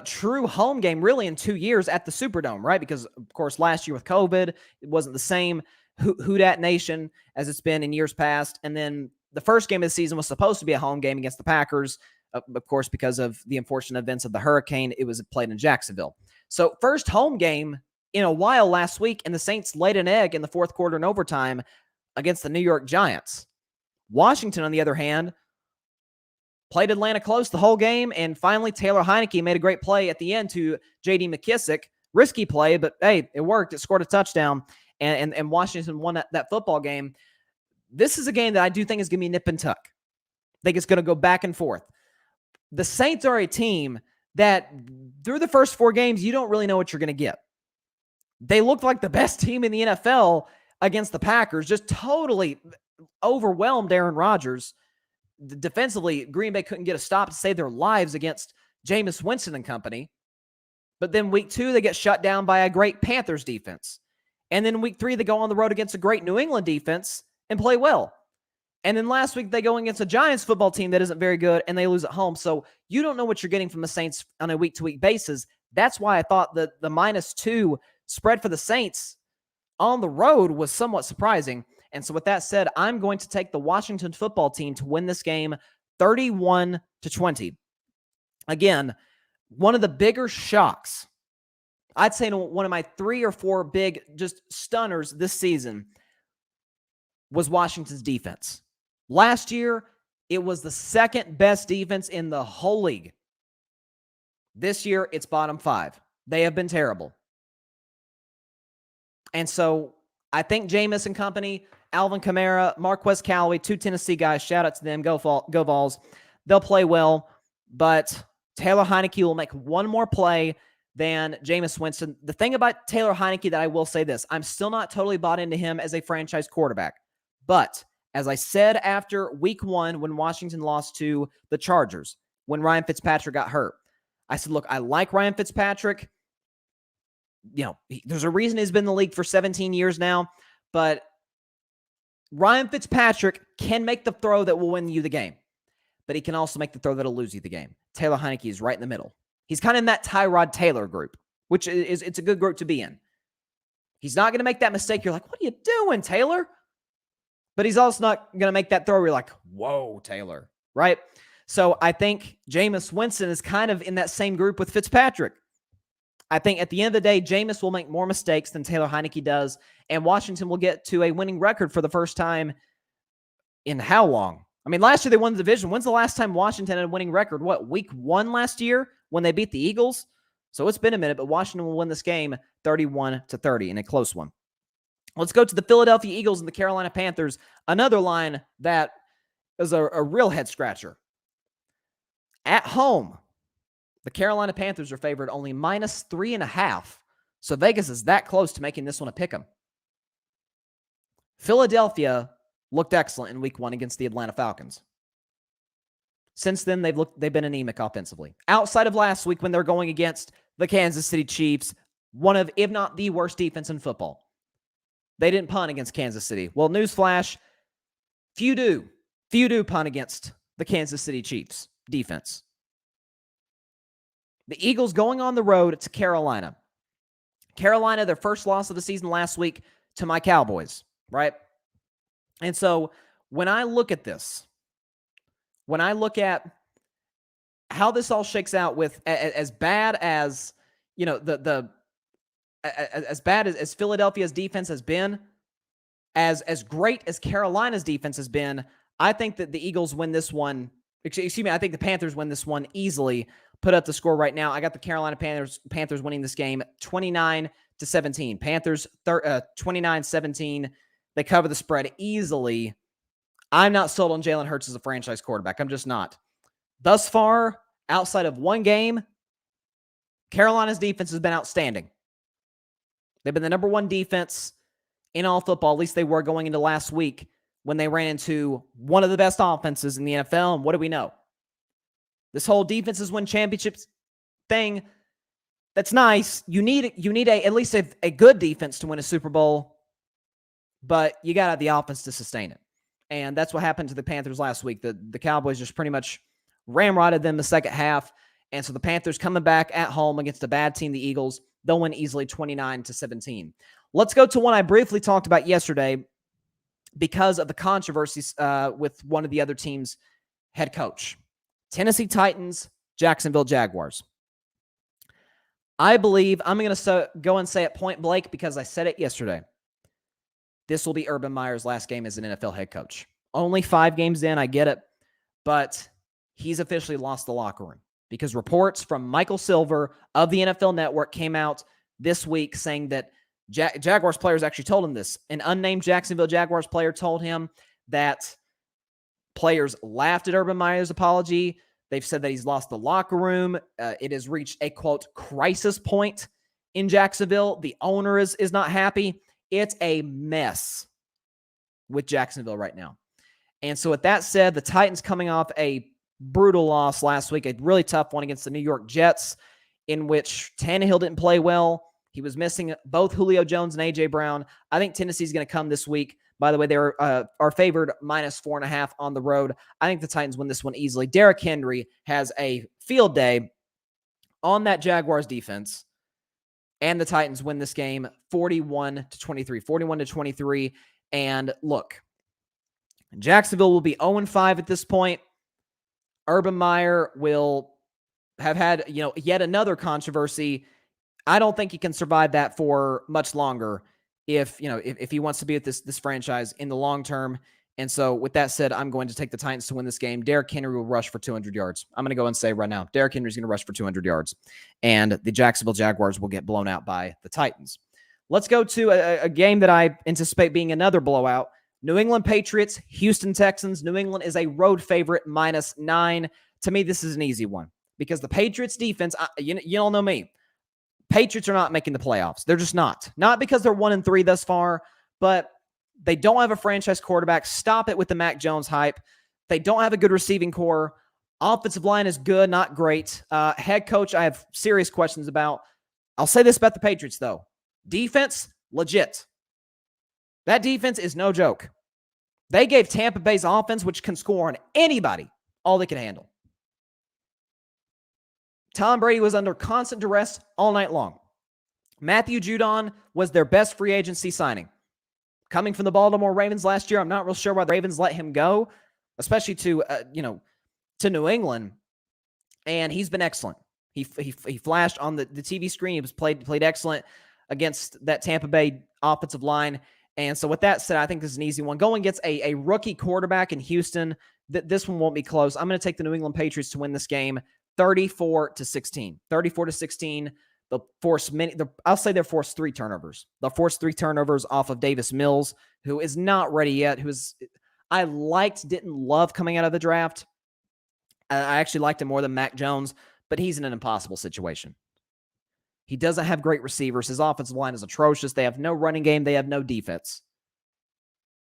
true home game really in 2 years at the Superdome, right? Because, of course, last year with COVID, it wasn't the same Houdat Nation as it's been in years past. And then the first game of the season was supposed to be a home game against the Packers. Of course, because of the unfortunate events of the hurricane, it was played in Jacksonville. So first home game in a while last week, and the Saints laid an egg in the fourth quarter in overtime against the New York Giants. Washington, on the other hand, played Atlanta close the whole game, and finally Taylor Heineke made a great play at the end to J.D. McKissick. Risky play, but hey, it worked. It scored a touchdown, and Washington won that football game. This is a game that I do think is going to be nip and tuck. I think it's going to go back and forth. The Saints are a team that through the first 4 games, you don't really know what you're going to get. They looked like the best team in the NFL against the Packers, just totally overwhelmed Aaron Rodgers. Defensively, Green Bay couldn't get a stop to save their lives against Jameis Winston and company. But then week 2, they get shut down by a great Panthers defense. And then week 3, they go on the road against a great New England defense and play well. And then last week, they go against a Giants football team that isn't very good, and they lose at home. So you don't know what you're getting from the Saints on a week-to-week basis. That's why I thought the -2 spread for the Saints on the road was somewhat surprising. And so with that said, I'm going to take the Washington football team to win this game 31-20. Again, one of the bigger shocks, I'd say one of my 3 or 4 big just stunners this season was Washington's defense. Last year, it was the second best defense in the whole league. This year, it's bottom 5. They have been terrible. And so I think Jameis and company, Alvin Kamara, Marquez Callaway, 2 Tennessee guys, shout out to them, go Vols. They'll play well, but Taylor Heineke will make one more play than Jameis Winston. The thing about Taylor Heineke that I will say this, I'm still not totally bought into him as a franchise quarterback. But as I said after week 1 when Washington lost to the Chargers, when Ryan Fitzpatrick got hurt, I said, look, I like Ryan Fitzpatrick. There's a reason he's been in the league for 17 years now, but Ryan Fitzpatrick can make the throw that will win you the game, but he can also make the throw that'll lose you the game. Taylor Heineke is right in the middle. He's kind of in that Tyrod Taylor group, which it's a good group to be in. He's not going to make that mistake. You're like, what are you doing, Taylor? But he's also not going to make that throw where you're like, whoa, Taylor, right? So I think Jameis Winston is kind of in that same group with Fitzpatrick. I think at the end of the day, Jameis will make more mistakes than Taylor Heineke does, and Washington will get to a winning record for the first time in how long? I mean, last year they won the division. When's the last time Washington had a winning record? Week 1 last year when they beat the Eagles? So it's been a minute, but Washington will win this game 31-30 in a close one. Let's go to the Philadelphia Eagles and the Carolina Panthers. Another line that is a real head-scratcher. At home, the Carolina Panthers are favored only -3.5. So Vegas is that close to making this one a pick'em. Philadelphia looked excellent in week 1 against the Atlanta Falcons. Since then, they've been anemic offensively. Outside of last week when they're going against the Kansas City Chiefs, one of, if not the worst defense in football. They didn't punt against Kansas City. Well, newsflash, few do punt against the Kansas City Chiefs defense. The Eagles going on the road to Carolina. Carolina, their first loss of the season last week to my Cowboys, right? And so when I look at this, when I look at how this all shakes out with as bad as, as bad as Philadelphia's defense has been, as great as Carolina's defense has been, I think that the Eagles win this one. Excuse me, I think the Panthers win this one easily. Put up the score right now. I got the Carolina Panthers winning this game 29-17. Panthers 29-17. They cover the spread easily. I'm not sold on Jalen Hurts as a franchise quarterback. I'm just not. Thus far, outside of one game, Carolina's defense has been outstanding. They've been the number one defense in all football. At least they were going into last week when they ran into one of the best offenses in the NFL. And what do we know? This whole defenses win championships thing, that's nice. You need at least a good defense to win a Super Bowl, but you got to have the offense to sustain it. And that's what happened to the Panthers last week. The Cowboys just pretty much ramrodded them the second half. And so the Panthers coming back at home against a bad team, the Eagles, they'll win easily 29-17. Let's go to one I briefly talked about yesterday because of the controversies with one of the other team's head coach. Tennessee Titans, Jacksonville Jaguars. I believe, I'm going to go and say it point blank because I said it yesterday. This will be Urban Meyer's last game as an NFL head coach. Only 5 games in, I get it, but he's officially lost the locker room because reports from Michael Silver of the NFL Network came out this week saying that Jaguars players actually told him this. An unnamed Jacksonville Jaguars player told him that players laughed at Urban Meyer's apology. They've said that he's lost the locker room. It has reached a, quote, crisis point in Jacksonville. The owner is not happy. It's a mess with Jacksonville right now. And so with that said, the Titans coming off a brutal loss last week, a really tough one against the New York Jets, in which Tannehill didn't play well. He was missing both Julio Jones and A.J. Brown. I think Tennessee's going to come this week. By the way, they are favored -4.5 on the road. I think the Titans win this one easily. Derrick Henry has a field day on that Jaguars defense, and the Titans win this game 41-23. 41-23. And look, Jacksonville will be 0-5 at this point. Urban Meyer will have had, yet another controversy. I don't think he can survive that for much longer if he wants to be with this franchise in the long term. And so with that said, I'm going to take the Titans to win this game. Derrick Henry will rush for 200 yards. I'm going to go and say right now, Derrick Henry's going to rush for 200 yards. And the Jacksonville Jaguars will get blown out by the Titans. Let's go to a game that I anticipate being another blowout. New England Patriots, Houston Texans. New England is a road favorite, -9. To me, this is an easy one because the Patriots defense, you all know me. Patriots are not making the playoffs. They're just not. Not because they're 1-3 thus far, but they don't have a franchise quarterback. Stop it with the Mac Jones hype. They don't have a good receiving core. Offensive line is good, not great. Head coach, I have serious questions about. I'll say this about the Patriots, though. Defense, legit. That defense is no joke. They gave Tampa Bay's offense, which can score on anybody, all they can handle. Tom Brady was under constant duress all night long. Matthew Judon was their best free agency signing. Coming from the Baltimore Ravens last year, I'm not real sure why the Ravens let him go, especially to New England. And he's been excellent. He flashed on the TV screen. He was played excellent against that Tampa Bay offensive line. And so with that said, I think this is an easy one. Going against a rookie quarterback in Houston, this one won't be close. I'm going to take the New England Patriots to win this game 34-16. 34-16. They'll force I'll say they'll force 3 turnovers. They'll force 3 turnovers off of Davis Mills, who is not ready yet, didn't love coming out of the draft. I actually liked him more than Mac Jones, but he's in an impossible situation. He doesn't have great receivers. His offensive line is atrocious. They have no running game. They have no defense.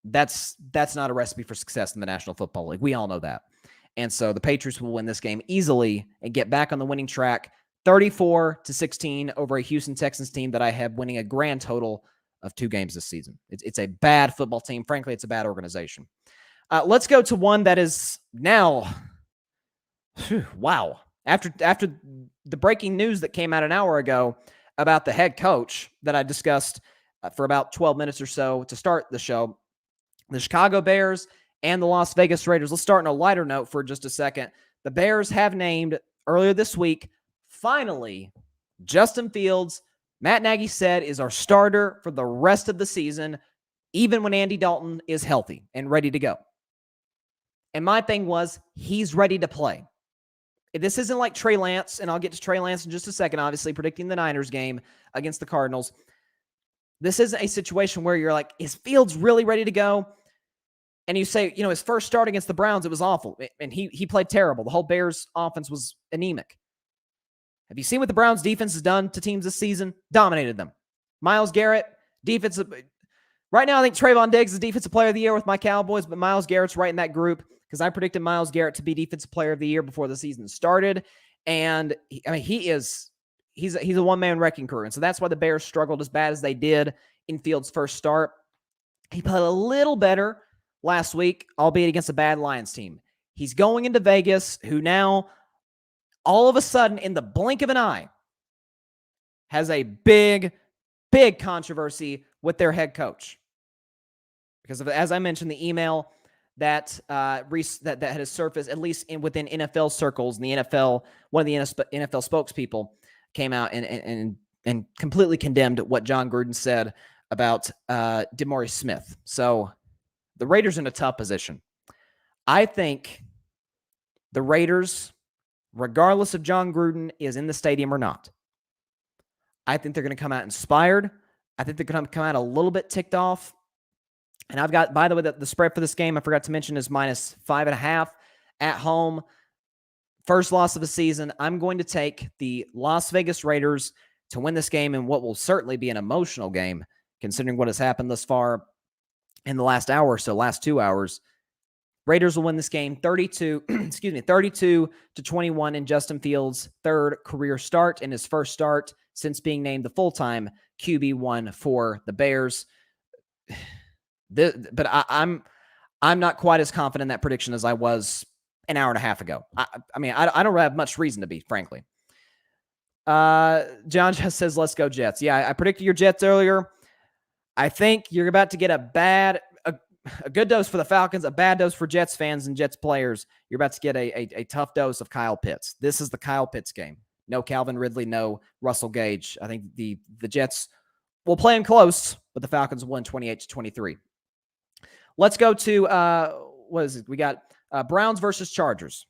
That's not a recipe for success in the National Football League. We all know that. And so the Patriots will win this game easily and get back on the winning track 34-16 over a Houston Texans team that I have winning a grand total of 2 games this season. It's a bad football team. Frankly, it's a bad organization. Let's go to one that is now, wow. After the breaking news that came out an hour ago about the head coach that I discussed for about 12 minutes or so to start the show, the Chicago Bears and the Las Vegas Raiders. Let's start on a lighter note for just a second. The Bears have named earlier this week, finally, Justin Fields, Matt Nagy said, is our starter for the rest of the season, even when Andy Dalton is healthy and ready to go. And my thing was, he's ready to play. This isn't like Trey Lance, and I'll get to Trey Lance in just a second, obviously, predicting the Niners game against the Cardinals. This isn't a situation where you're like, is Fields really ready to go? And you say, his first start against the Browns, it was awful. And he played terrible. The whole Bears offense was anemic. Have you seen what the Browns defense has done to teams this season? Dominated them. Myles Garrett, defensive. Right now, I think Trayvon Diggs is Defensive Player of the Year with my Cowboys, but Myles Garrett's right in that group because I predicted Myles Garrett to be Defensive Player of the Year before the season started. And he's a one-man wrecking crew. And so that's why the Bears struggled as bad as they did in Fields' first start. He played a little better last week, albeit against a bad Lions team. He's going into Vegas, who now, all of a sudden, in the blink of an eye, has a big, big controversy with their head coach. Because, as I mentioned, the email that has surfaced, at least within NFL circles, in the NFL, one of the NFL spokespeople came out and completely condemned what John Gruden said about DeMaurice Smith. So the Raiders are in a tough position. I think the Raiders, regardless of John Gruden is in the stadium or not, I think they're going to come out inspired. I think they're going to come out a little bit ticked off. And I've got, by the way, the spread for this game, I forgot to mention, is -5.5 at home. First loss of the season. I'm going to take the Las Vegas Raiders to win this game in what will certainly be an emotional game, considering what has happened thus far in the last hour or so, last 2 hours. Raiders will win this game 32-21 in Justin Fields' third career start and his first start since being named the full-time QB1 for the Bears. But I'm not quite as confident in that prediction as I was an hour and a half ago. I don't have much reason to be, frankly. John just says, let's go Jets. Yeah, I predicted your Jets earlier. I think you're about to get a good dose for the Falcons, a bad dose for Jets fans and Jets players. You're about to get a tough dose of Kyle Pitts. This is the Kyle Pitts game. No Calvin Ridley, no Russell Gage. I think the Jets will play him close, but the Falcons won 28-23. Let's go to, what is it? We got Browns versus Chargers.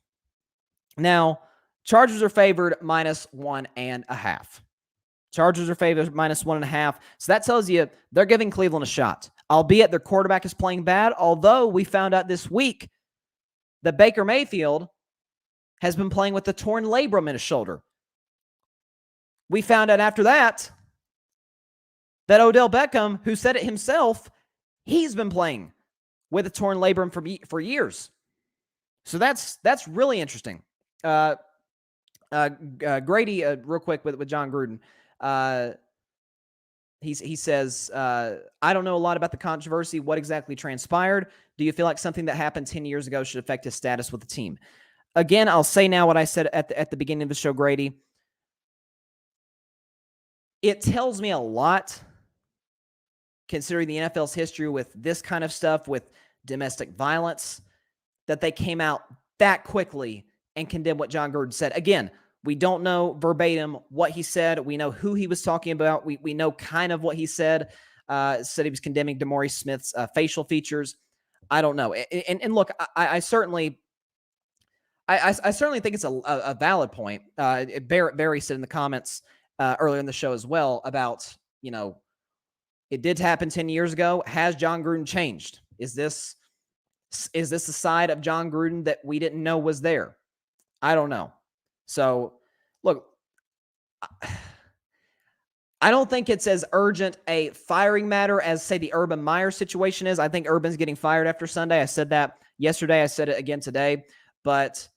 Now, Chargers are favored -1.5. Chargers are favored -1.5. So that tells you they're giving Cleveland a shot, albeit their quarterback is playing bad. Although we found out this week that Baker Mayfield has been playing with a torn labrum in his shoulder. We found out after that Odell Beckham, who said it himself, he's been playing with a torn labrum for years. So that's really interesting. Grady, real quick with John Gruden. He says, I don't know a lot about the controversy. What exactly transpired? Do you feel like something that happened 10 years ago should affect his status with the team? Again, I'll say now what I said at the beginning of the show, Grady. It tells me a lot, considering the NFL's history with this kind of stuff, with domestic violence, that they came out that quickly and condemned what John Gruden said. Again, we don't know verbatim what he said. We know who he was talking about. We know kind of what he said. Said he was condemning DeMaurice Smith's facial features. I don't know. And look, I certainly think it's a valid point. Barry said in the comments earlier in the show as well about, it did happen 10 years ago. Has John Gruden changed? Is this a side of John Gruden that we didn't know was there? I don't know. So, look, I don't think it's as urgent a firing matter as, say, the Urban Meyer situation is. I think Urban's getting fired after Sunday. I said that yesterday. I said it again today. But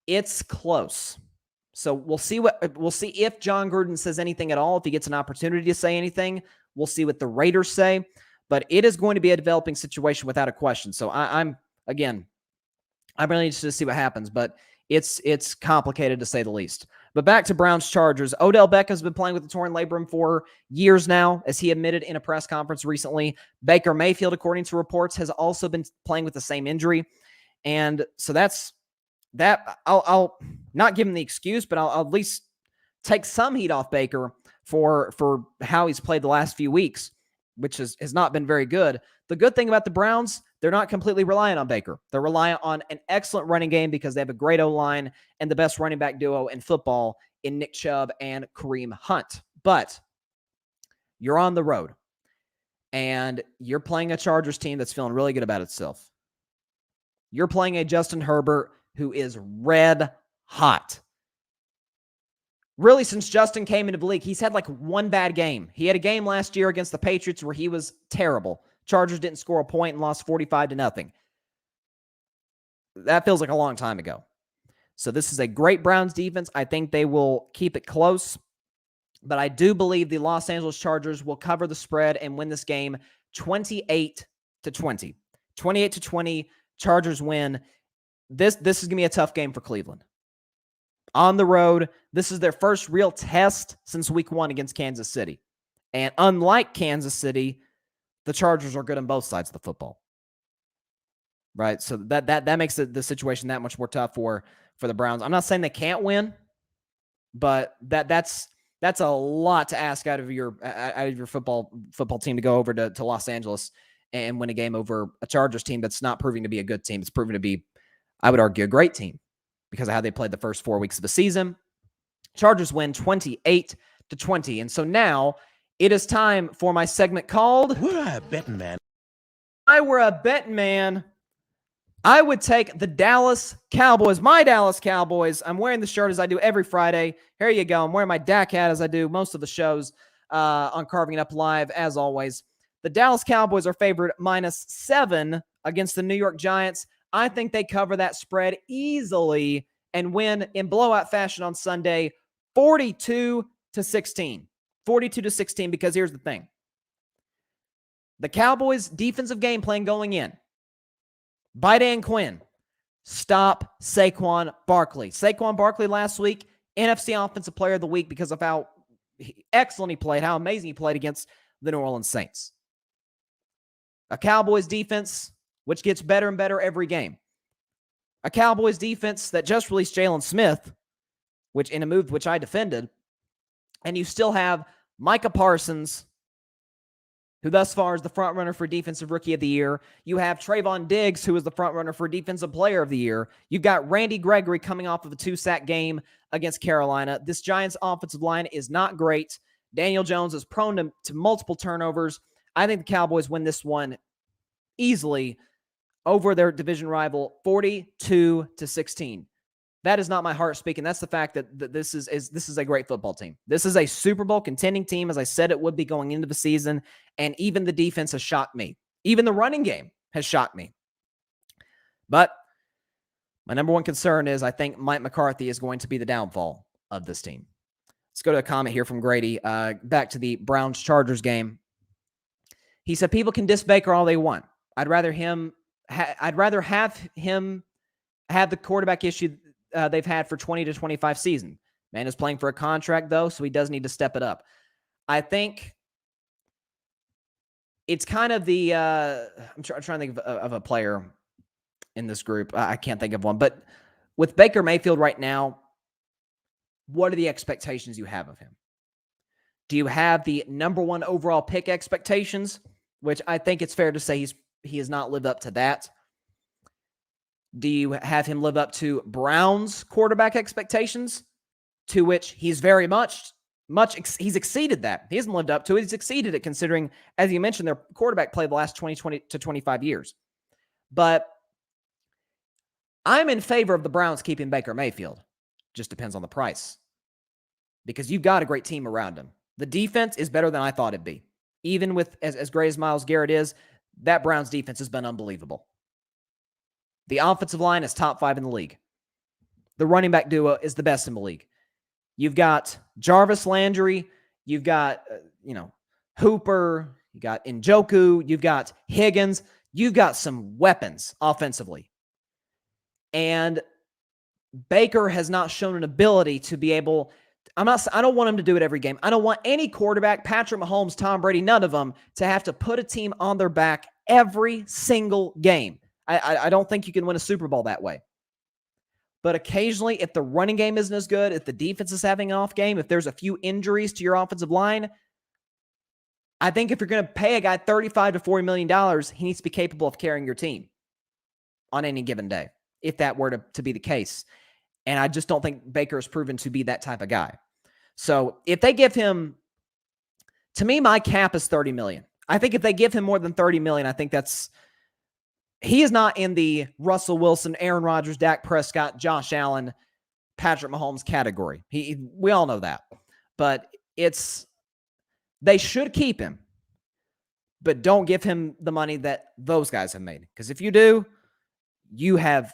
it's close. So we'll see if John Gruden says anything at all, if he gets an opportunity to say anything. We'll see what the Raiders say. But it is going to be a developing situation without a question. So I'm really interested to see what happens. But it's complicated to say the least. But back to Browns-Chargers. Odell Beckham's been playing with the torn labrum for years now, as he admitted in a press conference recently. Baker Mayfield, according to reports, has also been playing with the same injury. And so that's that. I'll not give him the excuse, but I'll at least take some heat off Baker for how he's played the last few weeks, which has not been very good. The good thing about the Browns, they're not completely reliant on Baker. They're reliant on an excellent running game because they have a great O-line and the best running back duo in football in Nick Chubb and Kareem Hunt. But you're on the road, and you're playing a Chargers team that's feeling really good about itself. You're playing a Justin Herbert who is red hot. Really, since Justin came into the league, he's had like one bad game. He had a game last year against the Patriots where he was terrible. Chargers didn't score a point and lost 45-0. That feels like a long time ago. So this is a great Browns defense. I think they will keep it close. But I do believe the Los Angeles Chargers will cover the spread and win this game 28-20. 28-20, Chargers win. This is going to be a tough game for Cleveland. On the road, this is their first real test since week 1 against Kansas City. And unlike Kansas City, the Chargers are good on both sides of the football. Right? So that makes the situation that much more tough for the Browns. I'm not saying they can't win, but that's a lot to ask out of your football team to go over to Los Angeles and win a game over a Chargers team that's not proving to be a good team. It's proving to be, I would argue, a great team because of how they played the first 4 weeks of the season. Chargers win 28-20. And so now it is time for my segment called We're a betting man. If I were a betting man, I would take the Dallas Cowboys, my Dallas Cowboys. I'm wearing the shirt as I do every Friday. Here you go. I'm wearing my Dak hat as I do most of the shows on Carving It Up Live, as always. The Dallas Cowboys are favored -7 against the New York Giants. I think they cover that spread easily and win in blowout fashion on Sunday, 42-16. 42-16, because here's the thing. The Cowboys' defensive game plan going in, by Dan Quinn, stop Saquon Barkley. Saquon Barkley last week, NFC Offensive Player of the Week because of how excellent he played, how amazing he played against the New Orleans Saints. A Cowboys defense which gets better and better every game. A Cowboys defense that just released Jalen Smith, which in a move which I defended, and you still have Micah Parsons, who thus far is the frontrunner for Defensive Rookie of the Year. You have Trayvon Diggs, who is the frontrunner for Defensive Player of the Year. You've got Randy Gregory coming off of a 2-sack game against Carolina. This Giants offensive line is not great. Daniel Jones is prone to multiple turnovers. I think the Cowboys win this one easily over their division rival, 42-16. That is not my heart speaking. That's the fact that this is a great football team. This is a Super Bowl contending team, as I said it would be going into the season, and even the defense has shocked me. Even the running game has shocked me. But my number one concern is I think Mike McCarthy is going to be the downfall of this team. Let's go to a comment here from Grady. Back to the Browns-Chargers game. He said, people can diss Baker all they want. I'd rather have him have the quarterback issue they've had for 20 to 25 seasons. Man is playing for a contract, though, so he does need to step it up. I think it's kind of the I'm trying to think of a player in this group. I can't think of one. But with Baker Mayfield right now, what are the expectations you have of him? Do you have the number 1 overall pick expectations, which I think it's fair to say he has not lived up to that? Do you have him live up to Browns quarterback expectations, to which he's very much he's exceeded that. He hasn't lived up to it. He's exceeded it, considering, as you mentioned, their quarterback played the last 20 to 25 years. But I'm in favor of the Browns keeping Baker Mayfield. Just depends on the price, because you've got a great team around him. The defense is better than I thought it'd be. Even with as great as Myles Garrett is, that Browns defense has been unbelievable. The offensive line is top 5 in the league. The running back duo is the best in the league. You've got Jarvis Landry. You've got, Hooper. You got Njoku. You've got Higgins. You've got some weapons offensively. And Baker has not shown an ability to be able. I don't want him to do it every game. I don't want any quarterback, Patrick Mahomes, Tom Brady, none of them, to have to put a team on their back every single game. I don't think you can win a Super Bowl that way. But occasionally, if the running game isn't as good, if the defense is having an off game, if there's a few injuries to your offensive line, I think if you're going to pay a guy $35 to $40 million, he needs to be capable of carrying your team on any given day, if that were to be the case. And I just don't think Baker has proven to be that type of guy. So if they give him, to me, my cap is $30 million. I think if they give him more than $30 million, I think he is not in the Russell Wilson, Aaron Rodgers, Dak Prescott, Josh Allen, Patrick Mahomes category. We all know that. But they should keep him, but don't give him the money that those guys have made. Because if you do, you have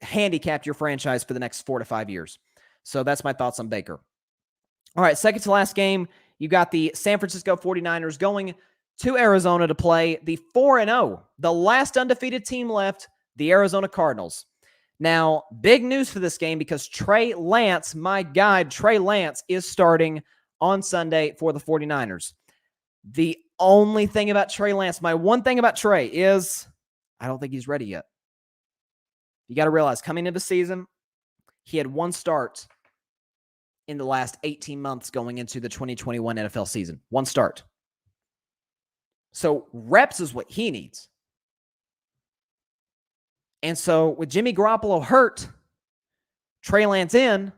handicapped your franchise for the next 4 to 5 years. So that's my thoughts on Baker. All right, second to last game, you got the San Francisco 49ers going to Arizona to play the 4-0, the last undefeated team left, the Arizona Cardinals. Now, big news for this game because Trey Lance, my guy, Trey Lance, is starting on Sunday for the 49ers. The only thing about Trey Lance, my one thing about Trey is I don't think he's ready yet. You got to realize, coming into the season, he had one start in the last 18 months going into the 2021 NFL season. One start. So reps is what he needs. And so with Jimmy Garoppolo hurt, Trey Lance in,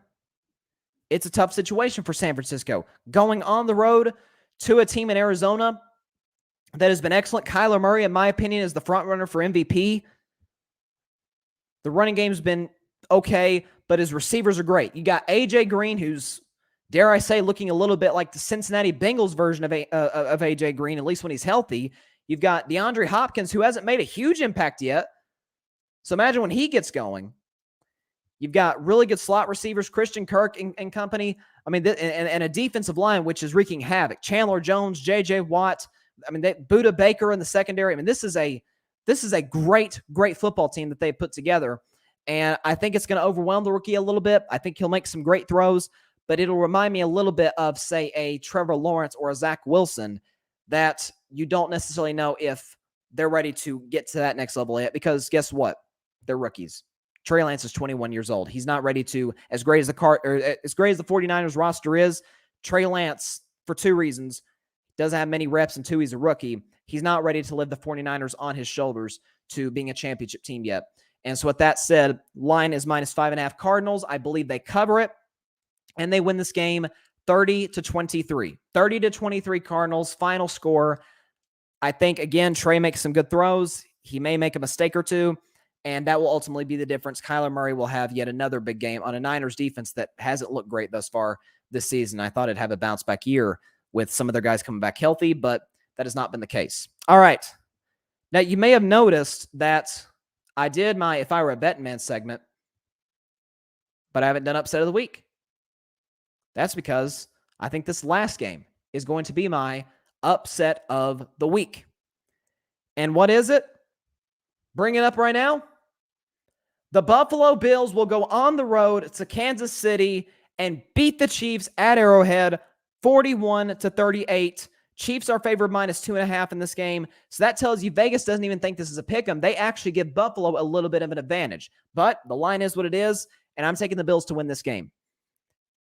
it's a tough situation for San Francisco. Going on the road to a team in Arizona that has been excellent. Kyler Murray, in my opinion, is the front runner for MVP. The running game's been okay, but his receivers are great. You got A.J. Green, who's, dare I say, looking a little bit like the Cincinnati Bengals version of A.J. Green, at least when he's healthy. You've got DeAndre Hopkins, who hasn't made a huge impact yet. So imagine when he gets going. You've got really good slot receivers, Christian Kirk and company. I mean, and a defensive line, which is wreaking havoc. Chandler Jones, J.J. Watt. I mean, Buda Baker in the secondary. I mean, this is a great, great football team that they put together. And I think it's going to overwhelm the rookie a little bit. I think he'll make some great throws, but it'll remind me a little bit of, say, a Trevor Lawrence or a Zach Wilson, that you don't necessarily know if they're ready to get to that next level yet, because guess what? They're rookies. Trey Lance is 21 years old. He's not ready to, as great as the 49ers roster is, Trey Lance, for two reasons, doesn't have many reps, and two, he's a rookie. He's not ready to live the 49ers on his shoulders to being a championship team yet. And so with that said, line is -5.5 Cardinals. I believe they cover it, and they win this game 30-23. 30-23 Cardinals, final score. I think, again, Trey makes some good throws. He may make a mistake or two, and that will ultimately be the difference. Kyler Murray will have yet another big game on a Niners defense that hasn't looked great thus far this season. I thought it'd have a bounce-back year with some of their guys coming back healthy, but that has not been the case. All right. Now, you may have noticed that I did my If I Were a Betting Man segment, but I haven't done Upset of the Week. That's because I think this last game is going to be my Upset of the Week. And what is it? Bring it up right now. The Buffalo Bills will go on the road to Kansas City and beat the Chiefs at Arrowhead 41-38. Chiefs are favored -2.5 in this game. So that tells you Vegas doesn't even think this is a pick 'em. They actually give Buffalo a little bit of an advantage. But the line is what it is, and I'm taking the Bills to win this game.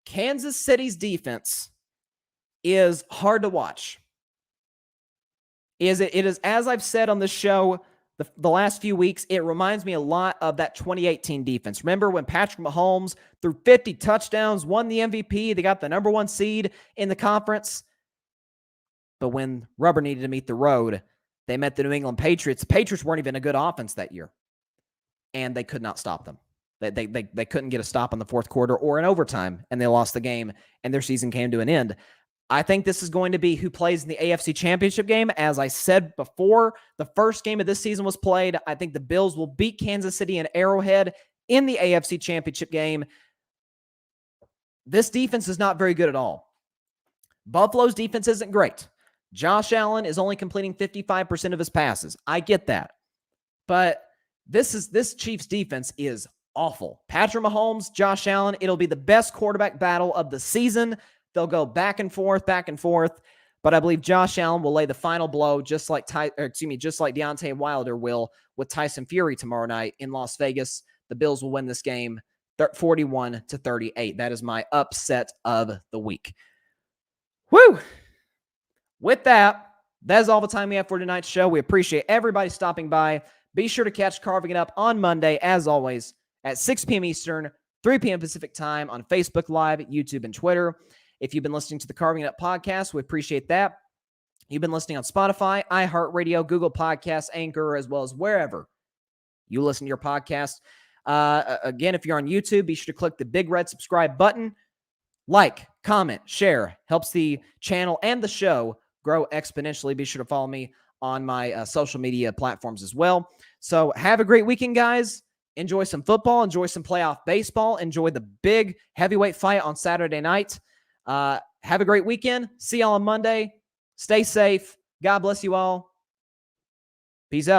Kansas City's defense is hard to watch. It is, as I've said on this show the last few weeks, it reminds me a lot of that 2018 defense. Remember when Patrick Mahomes threw 50 touchdowns, won the MVP, they got the number 1 seed in the conference? But when rubber needed to meet the road, they met the New England Patriots. The Patriots weren't even a good offense that year, and they could not stop them. They couldn't get a stop in the fourth quarter or in overtime, and they lost the game, and their season came to an end. I think this is going to be who plays in the AFC Championship game. As I said before, the first game of this season was played. I think the Bills will beat Kansas City and Arrowhead in the AFC Championship game. This defense is not very good at all. Buffalo's defense isn't great. Josh Allen is only completing 55% of his passes. I get that. But this Chiefs defense is awful. Patrick Mahomes, Josh Allen, it'll be the best quarterback battle of the season. They'll go back and forth, but I believe Josh Allen will lay the final blow, just like Deontay Wilder will with Tyson Fury tomorrow night in Las Vegas. The Bills will win this game 41-38. That is my upset of the week. Woo! With that, that's all the time we have for tonight's show. We appreciate everybody stopping by. Be sure to catch Carving It Up on Monday, as always, at 6 p.m. Eastern, 3 p.m. Pacific time on Facebook Live, YouTube, and Twitter. If you've been listening to the Carving It Up podcast, we appreciate that. You've been listening on Spotify, iHeartRadio, Google Podcasts, Anchor, as well as wherever you listen to your podcast. Again, if you're on YouTube, be sure to click the big red subscribe button. Like, comment, share. Helps the channel and the show grow exponentially. Be sure to follow me on my social media platforms as well. So have a great weekend, guys. Enjoy some football. Enjoy some playoff baseball. Enjoy the big heavyweight fight on Saturday night. Have a great weekend. See y'all on Monday. Stay safe. God bless you all. Peace out.